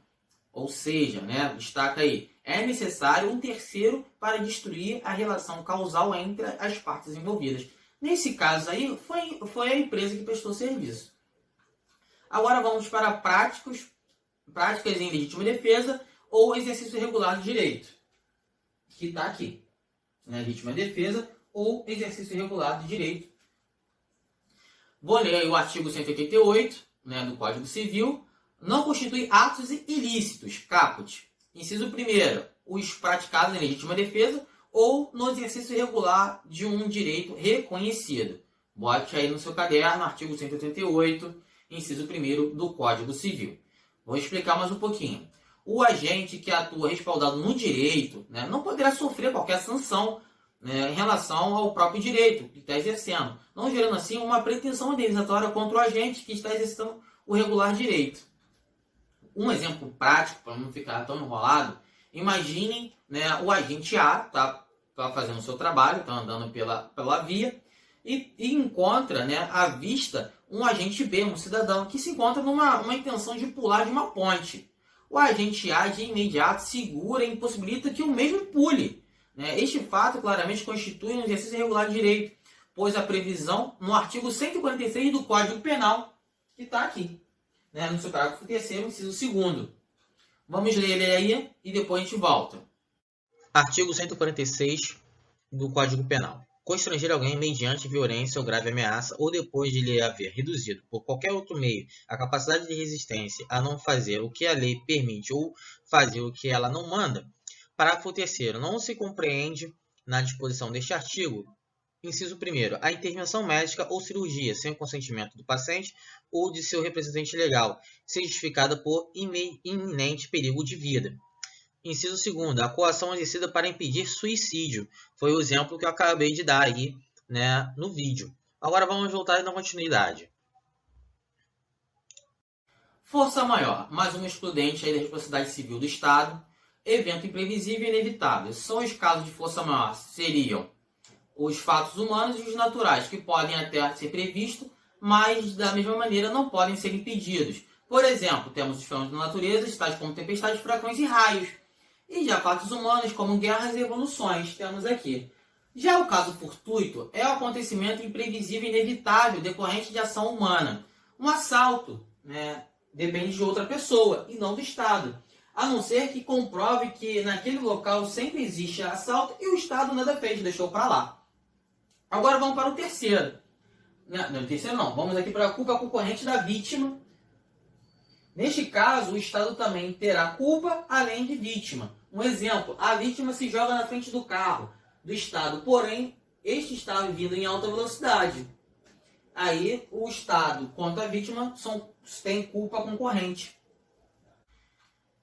ou seja, né, destaca aí, é necessário um terceiro para destruir a relação causal entre as partes envolvidas. Nesse caso aí, foi a empresa que prestou serviço. Agora vamos para práticas em legítima defesa ou exercício irregular do direito, que está aqui. Né, legítima defesa ou exercício irregular do direito. Vou ler aí o artigo 188, né, do Código Civil. Não constitui atos ilícitos, caput. Inciso 1º, os praticados em legítima defesa ou no exercício irregular de um direito reconhecido. Bote aí no seu caderno, artigo 188, inciso 1º do Código Civil. Vou explicar mais um pouquinho. O agente que atua respaldado no direito, né, não poderá sofrer qualquer sanção, né, em relação ao próprio direito que está exercendo, não gerando assim uma pretensão indenizatória contra o agente que está exercendo o regular direito. Um exemplo prático, para não ficar tão enrolado, imaginem, né, o agente A está fazendo o seu trabalho, está andando pela via e encontra, né, à vista um agente B, um cidadão, que se encontra numa intenção de pular de uma ponte. O agente A de imediato segura e impossibilita que o mesmo pule. Né? Este fato claramente constitui um exercício irregular de direito, pois a previsão no artigo 146 do Código Penal, que está aqui, né, no seu parágrafo 3º, inciso 2º. Vamos ler ele aí e depois a gente volta. Artigo 146 do Código Penal. Constranger alguém mediante violência ou grave ameaça ou depois de lhe haver reduzido por qualquer outro meio a capacidade de resistência a não fazer o que a lei permite ou fazer o que ela não manda. Parágrafo 3º. Não se compreende na disposição deste artigo, inciso 1º, a intervenção médica ou cirurgia sem o consentimento do paciente ou de seu representante legal, se justificada por iminente perigo de vida. Inciso 2º, a coação exercida para impedir suicídio. Foi o exemplo que eu acabei de dar aí, né, no vídeo. Agora vamos voltar na continuidade. Força maior, mais uma excludente aí da responsabilidade civil do Estado. Evento imprevisível e inevitável. São os casos de força maior, seriam os fatos humanos e os naturais, que podem até ser previstos, mas da mesma maneira não podem ser impedidos. Por exemplo, temos os fenômenos da natureza, tais como tempestades, furacões e raios. E já fatos humanos, como guerras e revoluções, temos aqui. Já o caso fortuito é o acontecimento imprevisível e inevitável decorrente de ação humana. Um assalto, né, depende de outra pessoa e não do Estado. A não ser que comprove que naquele local sempre existe assalto e o Estado nada fez, deixou para lá. Agora vamos para o terceiro. Não, o terceiro não. Vamos aqui para a culpa concorrente da vítima. Neste caso, o Estado também terá culpa além de vítima. Um exemplo, a vítima se joga na frente do carro do Estado, porém, este estava vindo em alta velocidade. Aí, o Estado quanto a vítima tem culpa concorrente.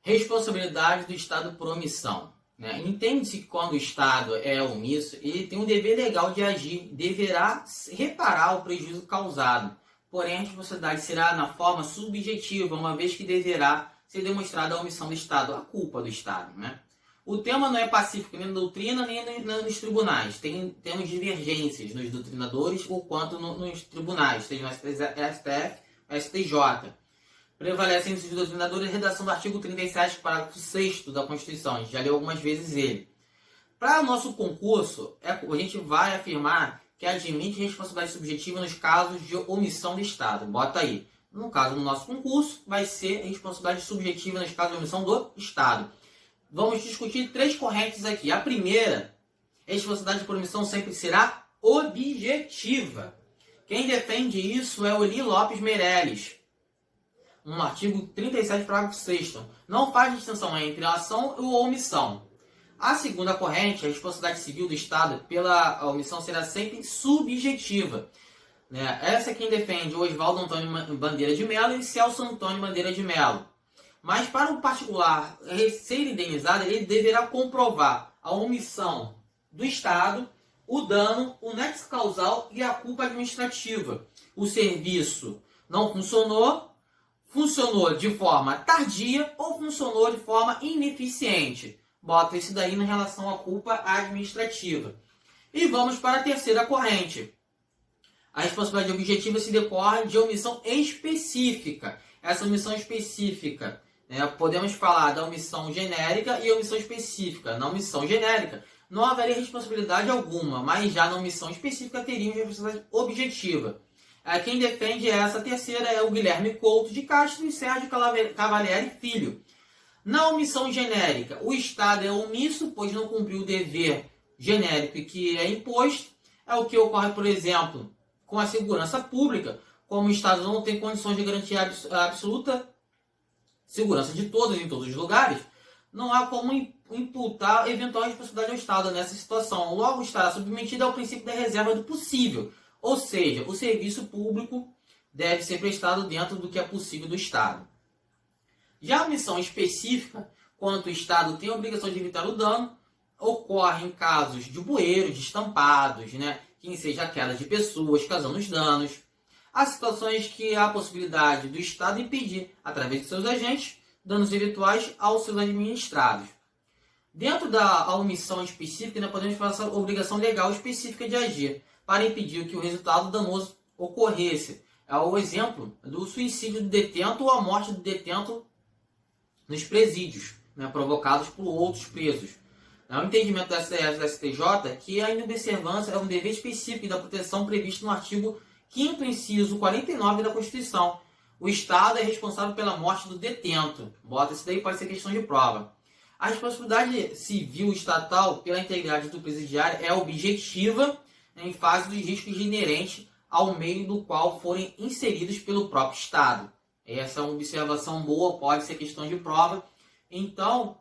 Responsabilidade do Estado por omissão. Né? Entende-se que quando o Estado é omisso, ele tem um dever legal de agir, deverá reparar o prejuízo causado. Porém, a responsabilidade será na forma subjetiva, uma vez que deverá ser demonstrada a omissão do Estado, a culpa do Estado. Né? O tema não é pacífico nem na doutrina, nem nos tribunais. Temos divergências nos doutrinadores, ou quanto nos tribunais, seja no STF, STJ. Prevalece entre os doutrinadores a redação do artigo 37, parágrafo 6º da Constituição. A gente já leu algumas vezes ele. Para o nosso concurso, a gente vai afirmar que admite responsabilidade subjetiva nos casos de omissão do Estado. Bota aí. No caso do nosso concurso, vai ser responsabilidade subjetiva nos casos de omissão do Estado. Vamos discutir 3 correntes aqui. A primeira, a responsabilidade por omissão sempre será objetiva. Quem defende isso é o Eli Lopes Meirelles, no artigo 37, parágrafo 6º. Não faz distinção entre a ação ou a omissão. A segunda corrente, a responsabilidade civil do Estado pela omissão será sempre subjetiva. né? Essa é quem defende Oswaldo Antônio Bandeira de Mello e Celso Antônio Bandeira de Mello. Mas para o particular ser indenizado, ele deverá comprovar a omissão do Estado, o dano, o nexo causal e a culpa administrativa. O serviço não funcionou, funcionou de forma tardia ou funcionou de forma ineficiente. Bota isso daí em relação à culpa administrativa. E vamos para a terceira corrente. A responsabilidade objetiva se decorre de omissão específica. Essa omissão específica, podemos falar da omissão genérica e omissão específica. Na omissão genérica, não haveria responsabilidade alguma, mas já na omissão específica teríamos responsabilidade objetiva. Quem defende essa terceira é o Guilherme Couto de Castro e Sérgio Cavalieri Filho. Na omissão genérica, o Estado é omisso, pois não cumpriu o dever genérico que é imposto. É o que ocorre, por exemplo, com a segurança pública, como o Estado não tem condições de garantir a absoluta segurança de todos em todos os lugares, não há como imputar eventual responsabilidade ao Estado nessa situação. Logo, estará submetido ao princípio da reserva do possível, ou seja, o serviço público deve ser prestado dentro do que é possível do Estado. Já a omissão específica, quando o Estado tem a obrigação de evitar o dano, ocorre em casos de bueiros, de estampados, que enseja a queda de pessoas, causando os danos. Há situações que há a possibilidade do Estado impedir, através de seus agentes, danos eventuais aos seus administrados. Dentro da omissão específica, podemos falar essa obrigação legal específica de agir, para impedir que o resultado danoso ocorresse. É o exemplo do suicídio do detento ou a morte do detento nos presídios, provocados por outros presos. O entendimento da STJ é que a inobservância é um dever específico da proteção previsto no artigo 5º inciso 49 da Constituição. O Estado é responsável pela morte do detento. Bota isso daí, pode ser questão de prova. A responsabilidade civil estatal pela integridade do presidiário é objetiva em face dos riscos inerentes ao meio do qual forem inseridos pelo próprio Estado. Essa é uma observação boa, pode ser questão de prova. Então,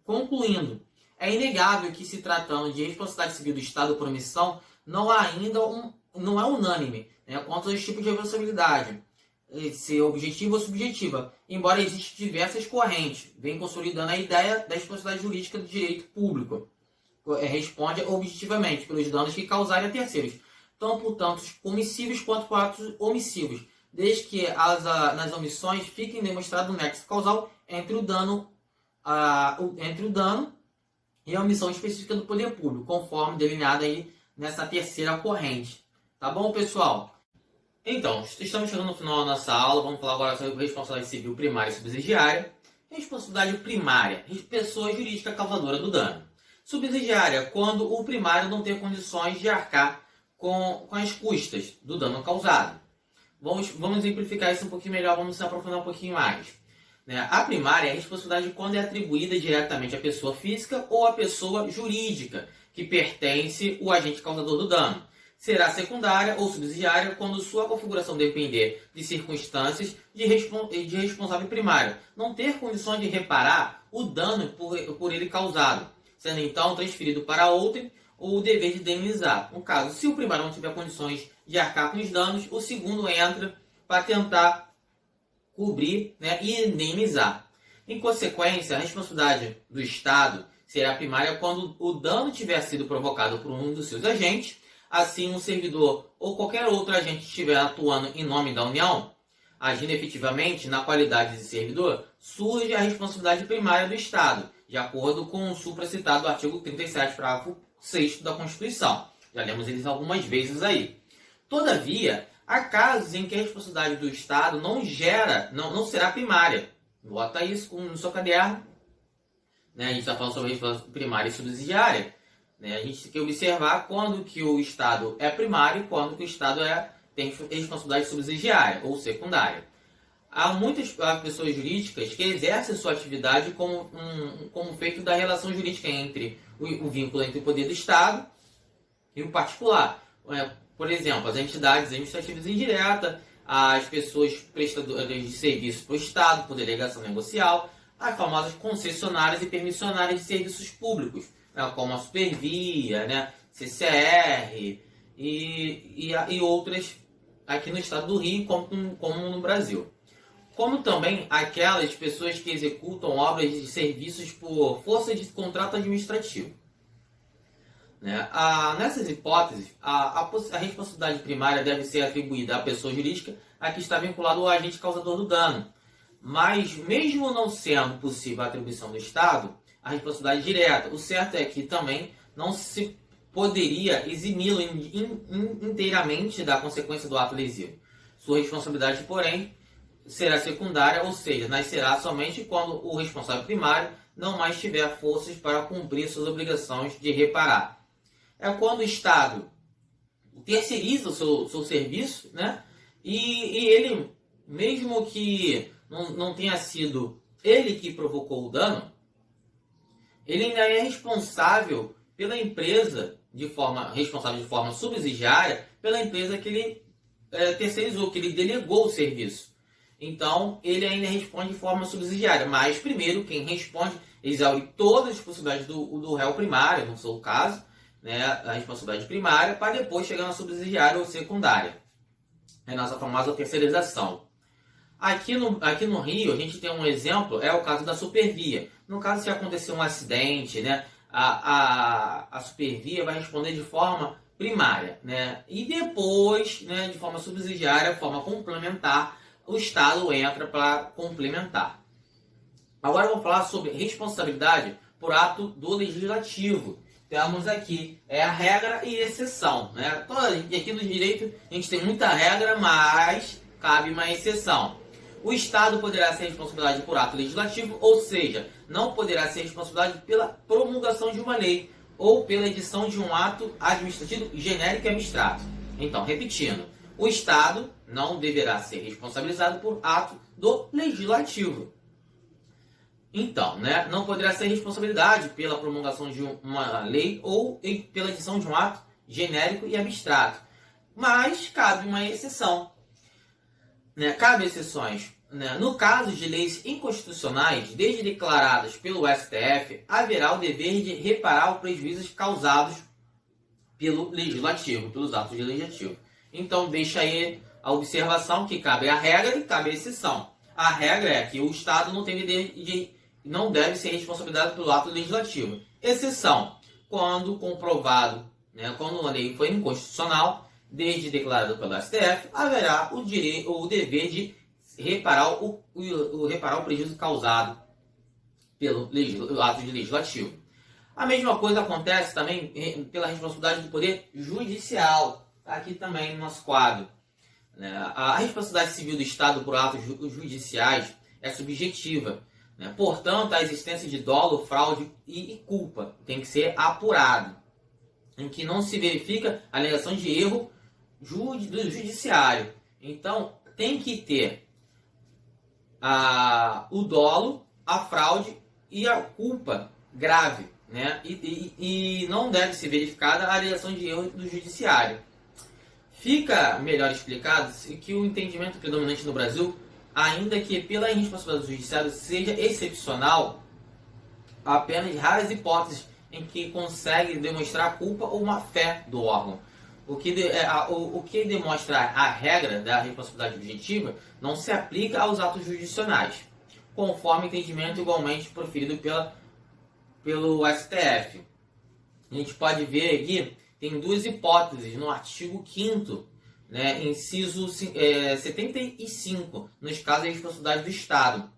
concluindo, é inegável que, se tratando de responsabilidade civil do Estado por omissão, não é unânime quanto aos tipos de responsabilidade, ser objetiva ou subjetiva, embora existam diversas correntes, vem consolidando a ideia da responsabilidade jurídica do direito público. Responde objetivamente pelos danos que causarem a terceiros, tanto por tantos comissíveis quanto por atos omissivos, desde que nas omissões fiquem demonstrado o nexo causal entre o dano e a omissão específica do poder público, conforme delineado aí nessa terceira corrente. Tá bom, pessoal? Então, estamos chegando no final da nossa aula. Vamos falar agora sobre responsabilidade civil primária e subsidiária. Responsabilidade primária, pessoa jurídica causadora do dano. Subsidiária, quando o primário não tem condições de arcar com as custas do dano causado. Vamos exemplificar isso um pouquinho melhor, vamos se aprofundar um pouquinho mais. A primária é a responsabilidade quando é atribuída diretamente à pessoa física ou à pessoa jurídica, que pertence o agente causador do dano. Será secundária ou subsidiária quando sua configuração depender de circunstâncias de responsável primário, não ter condições de reparar o dano por ele causado, sendo então transferido para outrem ou o dever de indenizar. No caso, se o primário não tiver condições de arcar com os danos, o segundo entra para tentar cobrir e indenizar. Em consequência, a responsabilidade do Estado será primária quando o dano tiver sido provocado por um dos seus agentes. Assim, um servidor ou qualquer outro agente estiver atuando em nome da União, agindo efetivamente na qualidade de servidor, surge a responsabilidade primária do Estado, de acordo com o supracitado artigo 37, parágrafo 6º da Constituição. Já lemos eles algumas vezes aí. Todavia, há casos em que a responsabilidade do Estado não será primária. Bota isso no seu caderno. A gente está falando sobre responsabilidade primária e subsidiária. A gente tem que observar quando que o Estado é primário e quando que o Estado tem responsabilidade subsidiária ou secundária. Há muitas pessoas jurídicas que exercem sua atividade como feito da relação jurídica entre o vínculo entre o poder do Estado e o particular. Por exemplo, as entidades administrativas indiretas, as pessoas prestadoras de serviço para o Estado, por delegação negocial, as famosas concessionárias e permissionárias de serviços públicos, como a Supervia, CCR e outras aqui no estado do Rio como no Brasil. Como também aquelas pessoas que executam obras de serviços por força de contrato administrativo. Né? Nessas hipóteses, a responsabilidade primária deve ser atribuída à pessoa jurídica a que está vinculado ao agente causador do dano. Mas, mesmo não sendo possível a atribuição do Estado, a responsabilidade direta, o certo é que também não se poderia eximi-lo inteiramente da consequência do ato lesivo. Sua responsabilidade, porém, será secundária, ou seja, nascerá somente quando o responsável primário não mais tiver forças para cumprir suas obrigações de reparar. É quando o Estado terceiriza o seu serviço, né? E ele, mesmo que não tenha sido ele que provocou o dano, ele ainda é responsável pela empresa, responsável de forma subsidiária, pela empresa que ele terceirizou, que ele delegou o serviço. Então, ele ainda responde de forma subsidiária, mas primeiro quem responde exaure todas as possibilidades do réu primário, no seu caso, né, a responsabilidade primária, para depois chegar na subsidiária ou secundária. É a nossa famosa terceirização. Aqui no Rio, a gente tem um exemplo, é o caso da Supervia. No caso, se acontecer um acidente, né, a Supervia vai responder de forma primária, né, e depois, né, de forma subsidiária, de forma complementar, o Estado entra para complementar. Agora vamos falar sobre responsabilidade por ato do Legislativo. Temos aqui a regra e exceção. Né? Aqui no direito a gente tem muita regra, mas cabe uma exceção. O Estado poderá ser responsabilidade por ato legislativo, ou seja, não poderá ser responsabilidade pela promulgação de uma lei ou pela edição de um ato administrativo genérico e abstrato. Então, repetindo, o Estado não deverá ser responsabilizado por ato do Legislativo. Então, né, não poderá ser responsabilidade pela promulgação de uma lei ou pela edição de um ato genérico e abstrato. Mas cabe uma exceção. Né? Cabe exceções. Né? No caso de leis inconstitucionais, desde declaradas pelo STF, haverá o dever de reparar os prejuízos causados pelo Legislativo, pelos atos legislativos. Então, deixa aí a observação que cabe a regra e cabe a exceção. A regra é que o Estado não deve ser responsabilizado pelo ato legislativo. Exceção, quando comprovado, né, quando uma lei foi inconstitucional, desde declarada pelo STF, haverá o dever de reparar o prejuízo causado pelo ato legislativo. A mesma coisa acontece também pela responsabilidade do Poder Judicial, aqui também no nosso quadro. A responsabilidade civil do Estado por atos judiciais é subjetiva. Portanto, a existência de dolo, fraude e culpa tem que ser apurado, em que não se verifica a alegação de erro do judiciário. Então, tem que ter o dolo, a fraude e a culpa grave, né? E não deve ser verificada a alegação de erro do judiciário. Fica melhor explicado que o entendimento predominante no Brasil, ainda que pela irresponsabilidade do judiciário seja excepcional, apenas raras hipóteses em que consegue demonstrar a culpa ou má fé do órgão. O que demonstra a regra da responsabilidade objetiva não se aplica aos atos judicionais, conforme entendimento igualmente proferido pelo STF. A gente pode ver aqui, tem duas hipóteses no artigo 5º, né, inciso 75, nos casos de responsabilidade do Estado.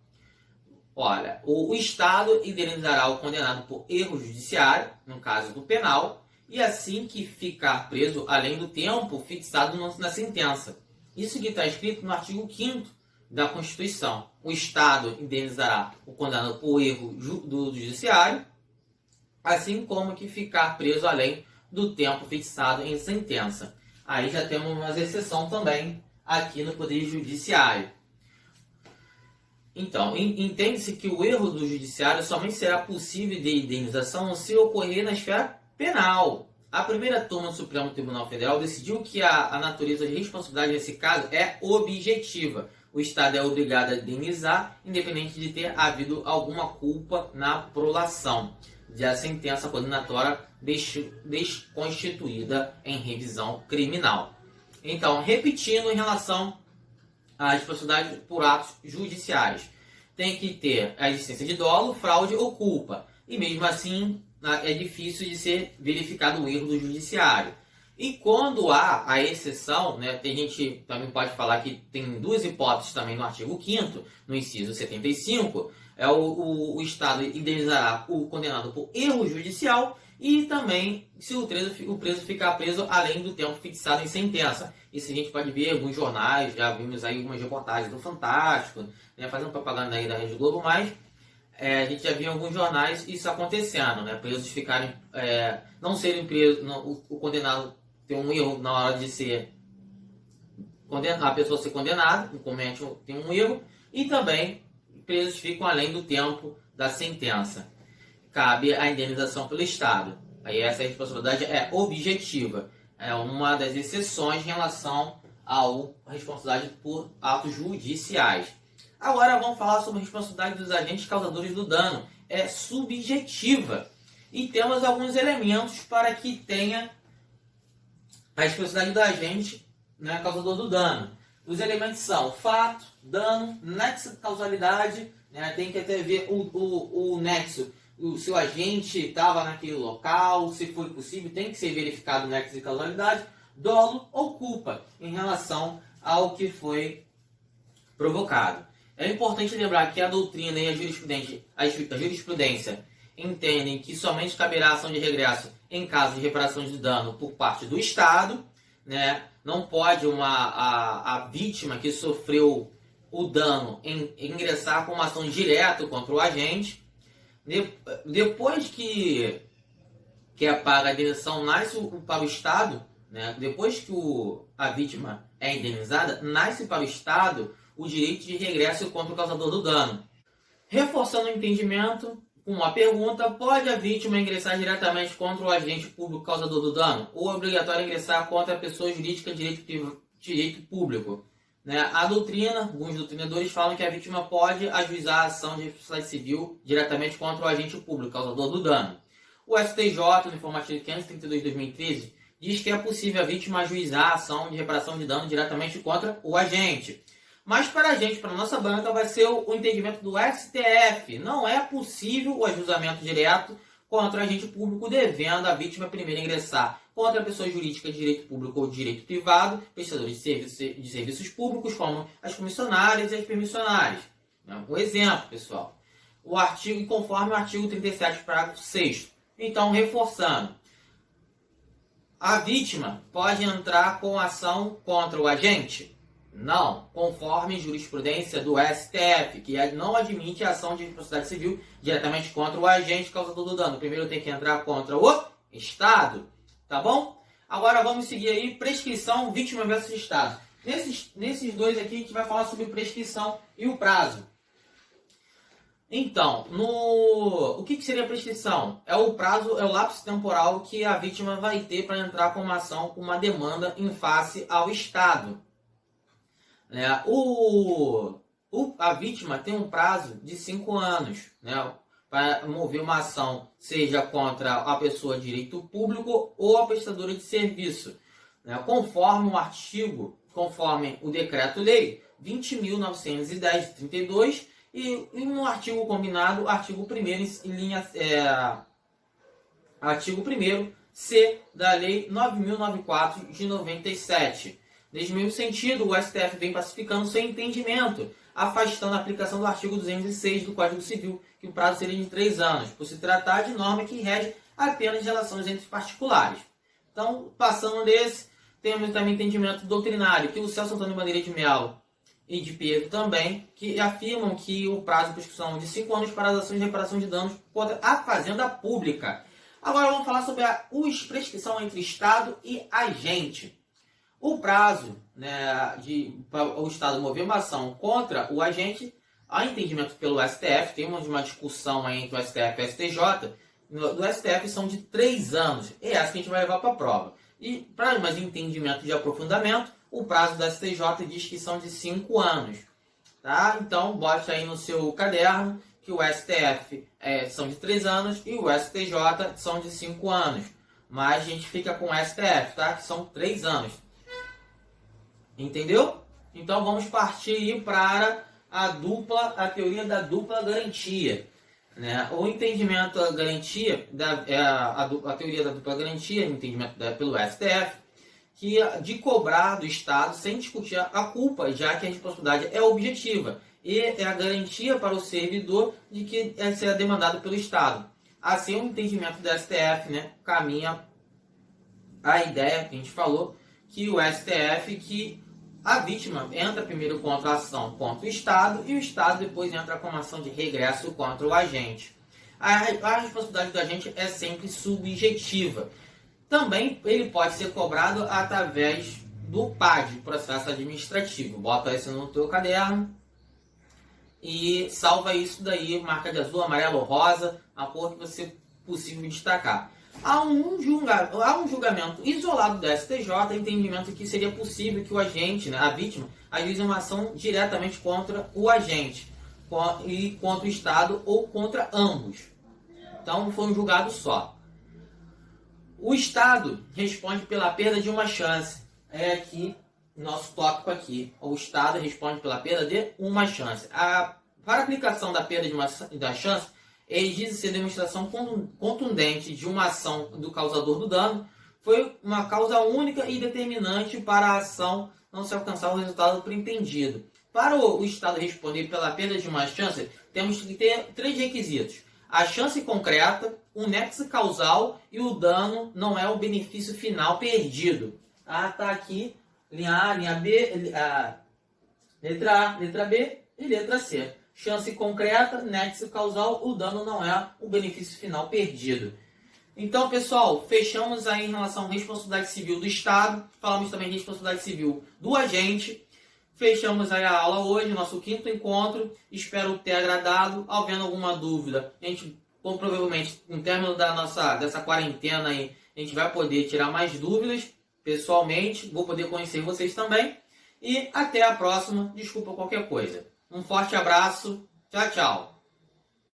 Olha, o Estado indenizará o condenado por erro judiciário, no caso do penal, e assim que ficar preso além do tempo fixado na sentença. Isso que está escrito no artigo 5º da Constituição. O Estado indenizará o condenado por erro do judiciário, assim como que ficar preso além do tempo fixado em sentença. Aí já temos uma exceção também aqui no Poder Judiciário. Então, entende-se que o erro do Judiciário somente será possível de indenização se ocorrer na esfera penal. A primeira turma do Supremo Tribunal Federal decidiu que a natureza de responsabilidade nesse caso é objetiva. O Estado é obrigado a indenizar, independente de ter havido alguma culpa na prolação da sentença condenatória desconstituída em revisão criminal. Então, repetindo em relação à responsabilidade por atos judiciais, tem que ter a existência de dolo, fraude ou culpa. E mesmo assim, é difícil de ser verificado o erro do judiciário. E quando há a exceção, né, tem gente também pode falar que tem duas hipóteses também no artigo 5º, no inciso 75, o Estado indenizará o condenado por erro judicial e também se o preso ficar preso além do tempo fixado em sentença. Isso a gente pode ver em alguns jornais, já vimos aí algumas reportagens do Fantástico, né, fazendo propaganda aí da Rede Globo, mas a gente já viu em alguns jornais isso acontecendo, né, presos ficarem, não serem presos, o condenado ter um erro na hora de ser condenado, a pessoa ser condenada, tem um erro, e também presos ficam além do tempo da sentença. Cabe a indenização pelo Estado. Aí essa responsabilidade é objetiva. É uma das exceções em relação à responsabilidade por atos judiciais. Agora vamos falar sobre a responsabilidade dos agentes causadores do dano. É subjetiva. E temos alguns elementos para que tenha a responsabilidade do agente, né, causador do dano. Os elementos são fato, dano, nexo de causalidade, né, tem que até ver o nexo, se o agente estava naquele local, se foi possível, tem que ser verificado o nexo de causalidade, dolo ou culpa em relação ao que foi provocado. É importante lembrar que a doutrina e a jurisprudência entendem que somente caberá ação de regresso em caso de reparação de dano por parte do Estado, né? Não pode a vítima que sofreu o dano ingressar com uma ação direta contra o agente. Depois que é paga a indenização, nasce para o Estado, né? Depois que a vítima é indenizada, nasce para o Estado o direito de regresso contra o causador do dano. Reforçando o entendimento, uma pergunta: pode a vítima ingressar diretamente contra o agente público causador do dano? Ou é obrigatório ingressar contra a pessoa jurídica de direito público? Né? A doutrina, alguns doutrinadores falam que a vítima pode ajuizar a ação de responsabilidade civil diretamente contra o agente público causador do dano. O STJ, no informativo 532 de 2013, diz que é possível a vítima ajuizar a ação de reparação de dano diretamente contra o agente. Mas para a gente, para a nossa banca, vai ser o entendimento do STF. Não é possível o ajuizamento direto contra o agente público, devendo a vítima primeiro ingressar contra a pessoa jurídica de direito público ou de direito privado, prestadores de serviços públicos, como as comissionárias e as permissionárias. Um exemplo, pessoal. Conforme o artigo 37, parágrafo 6º. Então, reforçando. A vítima pode entrar com ação contra o agente? Não, conforme jurisprudência do STF, que não admite a ação de responsabilidade civil diretamente contra o agente causador do dano. Primeiro tem que entrar contra o Estado, tá bom? Agora vamos seguir aí, prescrição, vítima versus Estado. Nesses dois aqui a gente vai falar sobre prescrição e o prazo. Então, o que seria a prescrição? É o prazo, é o lapso temporal que a vítima vai ter para entrar com uma ação, com uma demanda em face ao Estado. A vítima tem um prazo de 5 anos, né, para mover uma ação, seja contra a pessoa de direito público ou a prestadora de serviço, né, conforme o decreto-lei 20.910 de 32 e no artigo combinado, artigo 1º, artigo 1º C da Lei 9.094 de 97. Nesse mesmo sentido, o STF vem pacificando seu entendimento, afastando a aplicação do artigo 206 do Código Civil, que o prazo seria de 3 anos, por se tratar de norma que rege apenas relações entre particulares. Então, passando desse, temos também entendimento doutrinário, que o Celso Antônio Bandeira de Mello e de Pietro também, que afirmam que o prazo de prescrição é de 5 anos para as ações de reparação de danos contra a fazenda pública. Agora vamos falar sobre a prescrição entre Estado e agente. O prazo, né, para o Estado mover uma ação contra o agente, a entendimento pelo STF, temos uma discussão aí entre o STF e o STJ, do STF são de 3 anos. É essa que a gente vai levar para a prova. E para mais entendimento de aprofundamento, o prazo do STJ diz que são de 5 anos. Tá? Então, bote aí no seu caderno que o STF são de 3 anos e o STJ são de 5 anos. Mas a gente fica com o STF, tá? Que são 3 anos. Entendeu? Então vamos partir para a teoria da dupla garantia. Né? O entendimento da garantia, a teoria da dupla garantia, entendimento pelo STF, que de cobrar do Estado sem discutir a culpa, já que a responsabilidade é objetiva e é a garantia para o servidor de que será demandado pelo Estado. Assim, o entendimento do STF, né, caminha a ideia que a gente falou, que o STF, que a vítima entra primeiro contra a ação contra o Estado e o Estado depois entra com uma ação de regresso contra o agente. A responsabilidade do agente é sempre subjetiva. Também ele pode ser cobrado através do PAD, processo administrativo. Bota isso no teu caderno e salva isso daí, marca de azul, amarelo ou rosa, a cor que você possível destacar. Há um julgamento isolado do STJ, entendimento que seria possível que o agente, né, a vítima, ajuize uma ação diretamente contra o agente, e contra o Estado ou contra ambos. Então foi um julgado só. O Estado responde pela perda de uma chance. É aqui nosso tópico aqui. O Estado responde pela perda de uma chance. Para a aplicação da perda da chance, exige-se a demonstração contundente de uma ação do causador do dano. Foi uma causa única e determinante para a ação não se alcançar o resultado pretendido. Para o Estado responder pela perda de uma chance, temos que ter 3 requisitos. A chance concreta, o nexo causal e o dano não é o benefício final perdido. Tá aqui, linha A, linha B, letra A, letra B e letra C. Chance concreta, nexo causal, o dano não é o benefício final perdido. Então, pessoal, fechamos aí em relação à responsabilidade civil do Estado, falamos também de responsabilidade civil do agente. Fechamos aí a aula hoje, nosso 5º encontro. Espero ter agradado. Havendo alguma dúvida, a gente, provavelmente, no término dessa quarentena aí, a gente vai poder tirar mais dúvidas pessoalmente. Vou poder conhecer vocês também. E até a próxima. Desculpa qualquer coisa. Um forte abraço. Tchau, tchau.